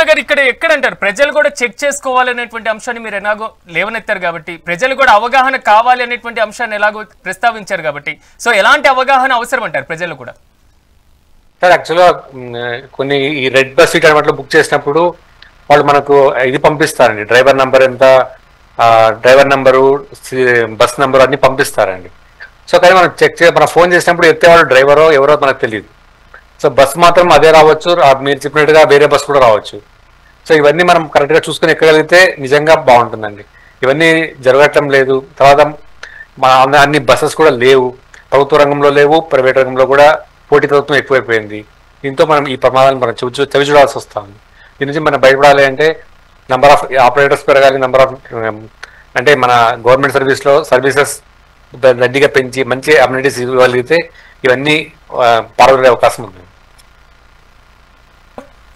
గారు ఇక్కడ ఎక్కడంటారు ప్రజలు కూడా చెక్ చేసుకోవాలనేటువంటి అంశాన్ని మీరు ఎలాగో లేవనెత్తారు కాబట్టి, ప్రజలు కూడా అవగాహన కావాలి అనేటువంటి అంశాన్ని ఎలాగో ప్రస్తావించారు కాబట్టి, సో ఎలాంటి అవగాహన అవసరం అంటారు ప్రజలు కూడా? సార్ యాక్చువల్గా కొన్ని ఈ రెడ్ బస్ సీట్ అనమాట బుక్ చేసినప్పుడు వాళ్ళు మనకు ఇది పంపిస్తారండి, డ్రైవర్ నెంబర్ ఎంత, డ్రైవర్ నెంబరు, బస్ నెంబరు అన్ని పంపిస్తారండి. సో కానీ మనం మనం ఫోన్ చేసినప్పుడు ఎత్తేవాళ్ళు డ్రైవరో ఎవరో మనకు తెలియదు. సో బస్ మాత్రం అదే రావచ్చు, మీరు చెప్పినట్టుగా వేరే బస్ కూడా రావచ్చు. సో ఇవన్నీ మనం కరెక్ట్గా చూసుకుని ఎక్కగలిగితే నిజంగా బాగుంటుందండి. ఇవన్నీ జరగటం లేదు. తర్వాత అన్ని బస్సెస్ కూడా లేవు, ప్రభుత్వ రంగంలో లేవు, ప్రైవేట్ రంగంలో కూడా పోటీతత్వం ఎక్కువైపోయింది. దీంతో మనం ఈ ప్రమాదాలను మనం చవి చూడాల్సి వస్తాం. దీని నుంచి మనం బయటపడాలి అంటే నెంబర్ ఆఫ్ ఆపరేటర్స్ పెరగాలి, నెంబర్ ఆఫ్ అంటే మన గవర్నమెంట్ సర్వీసెస్ దండిగా పెంచి మంచి అమ్యూనిటీస్ ఇవ్వగలిగితే ఇవన్నీ పాల్గొనే అవకాశం ఉంది.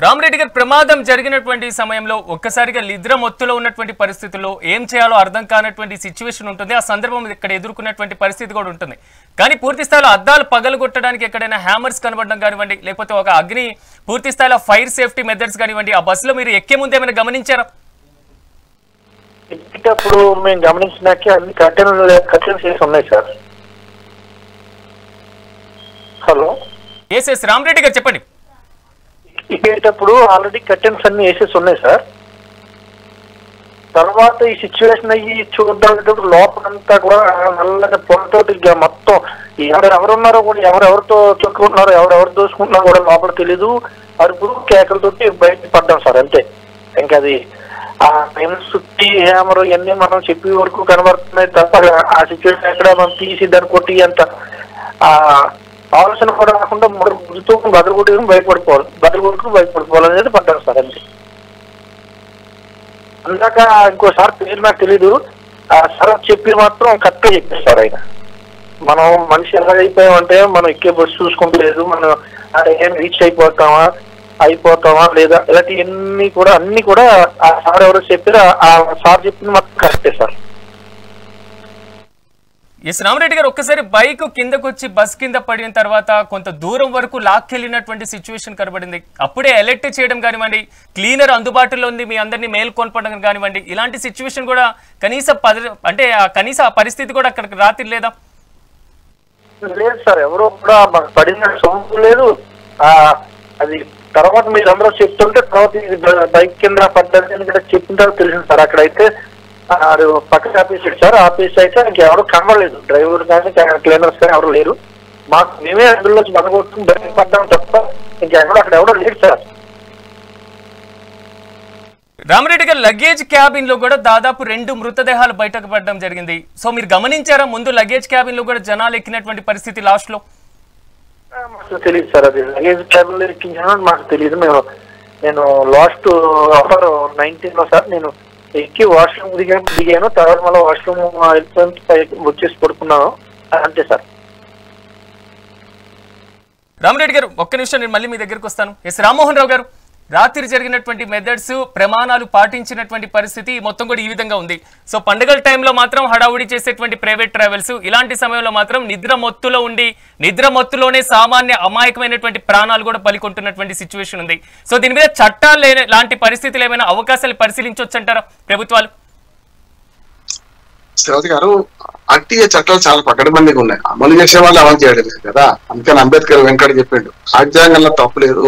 రామరెడ్డి గారు, ప్రమాదం జరిగినటువంటి సమయంలో ఒక్కసారిగా నిద్ర మొత్తులో ఉన్నటువంటి పరిస్థితుల్లో ఏం చేయాలో అర్థం కానటువంటి సిచ్యువేషన్ ఉంటుంది. ఆ సందర్భం ఇక్కడ ఎదుర్కొన్నటువంటి పరిస్థితి కూడా ఉంటుంది. కానీ పూర్తి స్థాయిలో అద్దాలు పగలగొట్టడానికి ఎక్కడైనా హ్యామర్స్ కనబడడం కానివ్వండి, లేకపోతే ఒక అగ్ని పూర్తి స్థాయిలో ఫైర్ సేఫ్టీ మెథడ్స్ కానివ్వండి, ఆ బస్సులో మీరు ఎక్కే ముందు ఏమైనా గమనించారా? ఎక్కేటప్పుడు మేము గమనించినాకే అన్ని కర్టెన్స్ చేసి ఉన్నాయి సార్. హలో, ఎస్ రామరెడ్డి గారు చెప్పండి. ఎక్కేటప్పుడు ఆల్రెడీ కర్టెన్స్ అన్ని వేసేసి ఉన్నాయి సార్. తర్వాత ఈ సిచ్యువేషన్ అయ్యి చూడడానికి లోపలంతా కూడా నల్లగా పొలతోటి మొత్తం ఎవరెవరున్నారో కూడా ఎవరెవరితో తొక్కుకుంటున్నారో ఎవరెవరు దోసుకుంటున్నారో కూడా లోపల తెలీదు. అరుపులు కేకలతోటి బయట పడ్డాం సార్, అంతే. ఇంకా అది ఆ టైం చుట్టి హ్యామర్ ఇవన్నీ మనం చెప్పే వరకు కనబడుతున్నాయి తప్ప ఆ సిచ్యువేషన్ ఎక్కడ మనం తీసి దాన్ని కొట్టి అంత ఆలోచన కూడా రాకుండా గుర్తు బదులు కొట్టుకుని భయపడిపోవాలి అనేది పడ్డాను సార్, అంతే. అందాక ఇంకోసారి పేరు నాకు తెలీదు, ఆ సార్ చెప్పి మాత్రం కరెక్ట్గా చెప్పారు సార్. ఆయన మనం మనిషి ఎలా అయిపోయామంటే మనం ఎక్కే బస్సు చూసుకుంటలేదు, మనం ఏం రీచ్ అయిపోతామా లేదా ఇలాంటివన్నీ కూడా అన్ని కూడా ఆ సార్ ఎవరో చెప్పారు, ఆ సార్ చెప్పింది మాత్రం కరెక్టే సార్. ఎస్ రామరెడ్డి గారు, ఒక్కసారి బైక్ కిందకు వచ్చి బస్ కింద పడిన తర్వాత కొంత దూరం వరకు లాక్కెళ్ళినటువంటి సిచ్యువేషన్ కనబడింది. అప్పుడే అలర్ట్ చేయడం కానివ్వండి, క్లీనర్ అందుబాటులో ఉంది, మీ అందరినీ మేల్కొల్పడం కానివ్వండి, ఇలాంటి సిచ్యువేషన్ కూడా కనీస పరిస్థితి కూడా అక్కడికి రాత్రి లేదా? లేదు సార్, ఎవరో కూడా పడిన సౌండ్ లేదు. అది తర్వాత మీరు అందరూ చెప్తుంటే తర్వాత బైక్ కింద పడ్డారని కూడా చెప్పిన తర్వాత తెలిసింది సార్. అక్కడైతే పక్కన ఆపేసాడు సార్. ఆపేసి అయితే ఇంకెవరు కనబడలేదు, డ్రైవర్ కానీ క్లీనర్స్ కానీ ఎవరు లేరు. మేమే అందులో బతకొట్టుకుని బయట పడ్డాం తప్ప అక్కడ ఎవరో లేరు సార్. రామరెడ్డి గారు, లగేజ్ క్యాబిన్ లో కూడా దాదాపు 2 మృతదేహాలు బయటకు పడడం జరిగింది. సో మీరు గమనించారా ముందు లగేజ్ క్యాబిన్ లో కూడా జనాలు ఎక్కినటువంటి పరిస్థితి లాస్ట్ లో? మాకు తెలియదు సార్, అది లగేజ్ క్యాబిన్ లో ఎక్కించిన మాకు తెలియదు. నేను లాస్ట్ 19 సార్ నేను ఎక్కి వాష్రూమ్ దిగాను. తర్వాత మళ్ళీ వాష్రూమ్ వచ్చేసి పడుకున్నాను, అంతే సార్. రామరెడ్డి గారు, ఒక్క నిమిషం నేను మళ్ళీ మీ దగ్గరకు వస్తాను. ఎస్ రామ్మోహన్ రావు గారు, రాత్రి జరిగినటువంటి మెథడ్స్ ప్రమాణాలు పాటించినటువంటి పరిస్థితి మొత్తం కూడా ఈ విధంగా ఉంది. సో పండుగల టైంలో మాత్రం హడావుడి చేసేటువంటి ప్రైవేట్ ట్రావెల్స్, ఇలాంటి సమయంలో మాత్రం నిద్ర మత్తులో ఉండి నిద్ర మత్తులోనే సామాన్య అమాయకమైనటువంటి ప్రాణాలు కూడా బలికొంటున్నటువంటి సిచ్యువేషన్ ఉంది. సో దీని మీద చట్టాలు లాంటి పరిస్థితులు ఏమైనా అవకాశాలు పరిశీలించవచ్చు అంటారా ప్రభుత్వాలు? శ్రీవతి గారు, ఆర్టీఏ చట్టాలు చాలా పకడ్బందీగా ఉన్నాయి. అమలు చేసే వాళ్ళు అమలు చేయడం లేదు కదా. అందుకని అంబేద్కర్ వెంకట చెప్పిండు, రాజ్యాంగంలో తప్పు లేదు,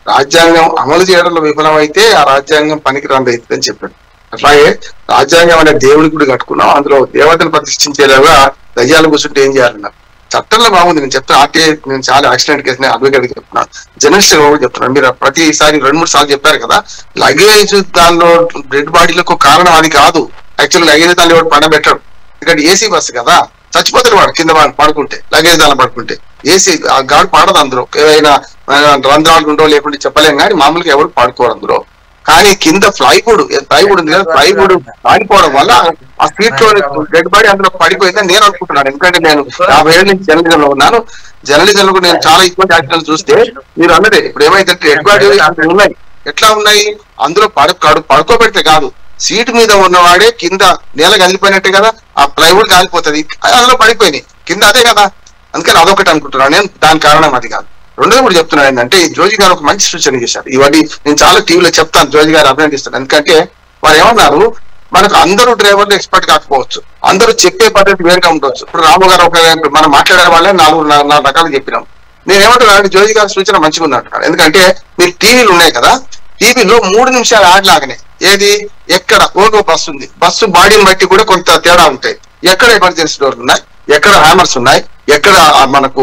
రాజ్యాంగం అమలు చేయడంలో విఫలమైతే ఆ రాజ్యాంగం పనికి రందైతుంది అని చెప్పాడు. అట్లాగే రాజ్యాంగం అనే దేవుడి గుడి కట్టుకున్నాం, అందులో దేవతను ప్రతిష్ఠించేలాగా దయ్యాలు కూర్చుంటే ఏం చేయాలన్నారు. చట్టంలో బాగుంది. నేను చెప్తాను, ఆర్టీఐ నేను చాలా యాక్సిడెంట్ కేసు అడ్వకేట్ చెప్తున్నాను, జర్నలిస్ట్ కూడా చెప్తున్నాను. మీరు ప్రతిసారి 2-3 సార్లు చెప్పారు కదా, లగేజ్ దానిలో డెడ్ బాడీలకు కారణం అది కాదు. యాక్చువల్ లగేజ్ దాన్ని వాడు పడబెట్టడు, ఇక్కడ ఏసీ బస్సు కదా, చచ్చిపోతాడు వాడు కింద పడుకుంటే, లగేజ్ దానిలో పడుకుంటే. ఏసీ ఆ గాడు పాడదు అందులో, ఏదైనా రంధ్రాలు ఉండో లేకుంటే చెప్పలేం, కానీ మామూలుగా ఎవరు పడుకోరు అందులో. కానీ కింద ప్లైవుడ్ ఉంది కదా, ప్లైవుడ్ ఆడిపోవడం వల్ల ఆ సీట్ లో డెడ్ బాడీ అందులో పడిపోయిందని నేను అనుకుంటున్నాను. ఎందుకంటే నేను 50 ఏళ్ళ నుంచి జర్నలిజంలో ఉన్నాను. జర్నలిజంలో నేను చాలా ఇటువంటి యాక్సిడెంట్లు చూస్తే మీరు అన్నదే, ఇప్పుడు ఏమైతే డెడ్ బాడీ ఉన్నాయి, ఎట్లా ఉన్నాయి, అందులో పడుకోబెడితే కాదు, సీట్ మీద ఉన్నవాడే కింద నేల కదిలిపోయినట్టే కదా, ఆ ప్లైవుడ్ కాలిపోతుంది, అందులో పడిపోయినాయి కింద, అదే కదా. అందుకని అదొకటి అనుకుంటున్నాను నేను, దాని కారణం అది కాదు. రెండోది కూడా చెప్తున్నాను ఏంటంటే, జోజి గారు ఒక మంచి సూచన చేశారు. ఇవన్నీ నేను చాలా టీవీలో చెప్తాను, జోజి గారు అభినందిస్తాను. ఎందుకంటే వారు ఏమన్నారు, మనకు అందరూ డ్రైవర్లు ఎక్స్పర్ట్ కాకపోవచ్చు, అందరూ చెప్పే పద్ధతి వేరుగా ఉండవచ్చు. ఇప్పుడు రాము గారు ఒక మనం మాట్లాడే వాళ్ళే 4 రకాలు చెప్పినాం. నేను ఏమంటున్నాను, జోజి గారి సూచన మంచిగా ఉంది అంటున్నాను. ఎందుకంటే మీరు టీవీలు ఉన్నాయి కదా, టీవీలో 3 నిమిషాలు యాడ్ లాగానే, ఏది ఎక్కడ ఓగో బస్సు ఉంది, బస్సు బాడీని బట్టి కూడా కొంత తేడా ఉంటాయి. ఎక్కడ ఎమర్జెన్సీ డోర్లు ఉన్నాయి, ఎక్కడ హ్యామర్స్ ఉన్నాయి, ఎక్కడ మనకు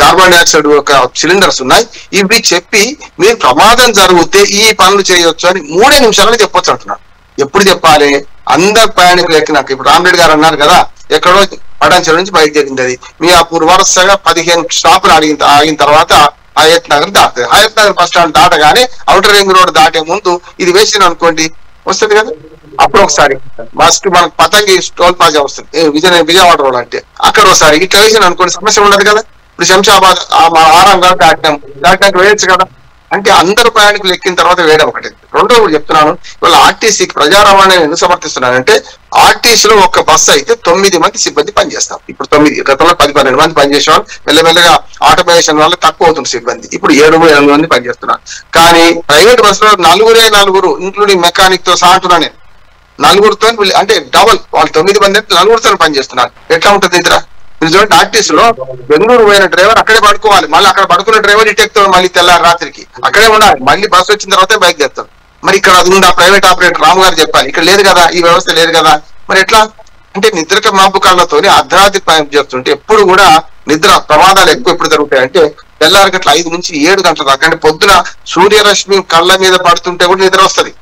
కార్బన్ డైఆక్సైడ్ ఒక సిలిండర్స్ ఉన్నాయి, ఇవి చెప్పి మీరు ప్రమాదం జరిగితే ఈ పనులు చేయొచ్చు అని 3 నిమిషాలు చెప్పొచ్చు అంటున్నారు. ఎప్పుడు చెప్పాలి, అందరు ప్రయాణికులు ఎక్కినాక. ఇప్పుడు రామరెడ్డి గారు అన్నారు కదా, ఎక్కడో పటాన్చెరు నుంచి బయట జరిగింది అది, మీ అప్పుడు వరుసగా 15 స్టాపులు ఆగిన తర్వాత హయత్ నగర్ దాటుతుంది. హయత్ నగర్ బస్ స్టాండ్ దాటగానే ఔటర్ రింగ్ రోడ్ దాటే ముందు ఇది వేసిన అనుకోండి, వస్తుంది కదా. అప్పుడు ఒకసారి ఫస్ట్ మనకు పతంగి టోల్ ప్లాజా వస్తుంది, విజయవాడ రోడ్ అంటే, అక్కడ ఒకసారి ఇట్లా వేసిన అనుకోండి, సమస్య ఉండదు కదా. ఇప్పుడు శంషాబాద్ ఆరంగా దాటినాక వేయచ్చు కదా. అంటే అందరు ప్రయాణికులు ఎక్కిన తర్వాత వేయడం ఒకటి. రెండో కూడా చెప్తున్నాను, ఇవాళ ఆర్టీసీకి ప్రజా రవాణా ఎందుకు సమర్థిస్తున్నానంటే, ఆర్టీసీలో ఒక బస్సు అయితే 9 మంది సిబ్బంది పనిచేస్తారు. ఇప్పుడు 9, గతంలో 10-12 మంది పనిచేసేవాళ్ళు, మెల్లమెల్లగా ఆటోమేషన్ వల్ల తక్కువ అవుతుంది సిబ్బంది, ఇప్పుడు 7-8 మంది పనిచేస్తున్నారు. కానీ ప్రైవేట్ బస్సులో 4 ఇంక్లూడింగ్ మెకానిక్ తో సహా అంటున్నా నేను, 4తో అంటే డబల్, వాళ్ళు 9 మంది అంటే 4తో పనిచేస్తున్నారు. ఎట్లా ఉంటుంది నిద్ర? మీరు చూడండి, ఆర్టీసీలో బెంగళూరు పోయిన డ్రైవర్ అక్కడే పడుకోవాలి, మళ్ళీ అక్కడ పడుకున్న డ్రైవర్ ఇటు ఎక్కుతాడు, మళ్ళీ తెల్లారి రాత్రికి అక్కడే ఉండాలి, మళ్ళీ బస్సు వచ్చిన తర్వాత బైక్ తెస్తాడు. మరి ఇక్కడ అది ఉందా? ప్రైవేట్ ఆపరేటర్ రాము గారు చెప్పాలి, ఇక్కడ లేదు కదా, ఈ వ్యవస్థ లేదు కదా. మరి ఎట్లా అంటే నిద్రక మాపు కళ్ళతో అర్ధరాత్రి పని చేస్తుంటే ఎప్పుడు కూడా నిద్ర ప్రమాదాలు ఎక్కువ ఎప్పుడు జరుగుతాయి అంటే తెల్లారి గంటల 5 నుంచి 7 గంటల దాకా. అంటే పొద్దున సూర్యరశ్మి కళ్ళ మీద పడుతుంటే కూడా నిద్ర వస్తుంది.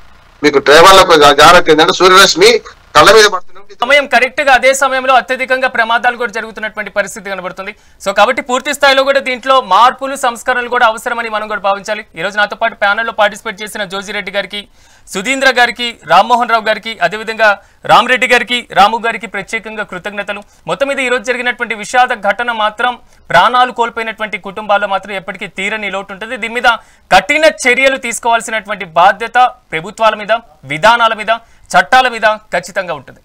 మీకు డ్రైవర్లకు జాగ్రత్త ఏంటంటే, సూర్యరశ్మి కళ్ళ మీద పడుతుంటే సమయం కరెక్ట్ గా అదే సమయంలో అత్యధికంగా ప్రమాదాలు కూడా జరుగుతున్నటువంటి పరిస్థితి కనబడుతుంది. సో కాబట్టి పూర్తి స్థాయిలో కూడా దీంట్లో మార్పులు సంస్కరణలు కూడా అవసరమని మనం కూడా భావించాలి. ఈ రోజు నాతో పాటు ప్యానెల్లో పార్టిసిపేట్ చేసిన జోజిరెడ్డి గారికి, సుధీంద్ర గారికి, రామ్మోహన్ రావు గారికి, అదేవిధంగా రామరెడ్డి గారికి, రాము గారికి ప్రత్యేకంగా కృతజ్ఞతలు. మొత్తం మీద ఈ రోజు జరిగినటువంటి విషాద ఘటన మాత్రం ప్రాణాలు కోల్పోయినటువంటి కుటుంబాల్లో మాత్రం ఎప్పటికీ తీరని లోటు ఉంటుంది. దీని మీద కఠిన చర్యలు తీసుకోవాల్సినటువంటి బాధ్యత ప్రభుత్వాల మీద, విధానాల మీద, చట్టాల మీద ఖచ్చితంగా ఉంటుంది.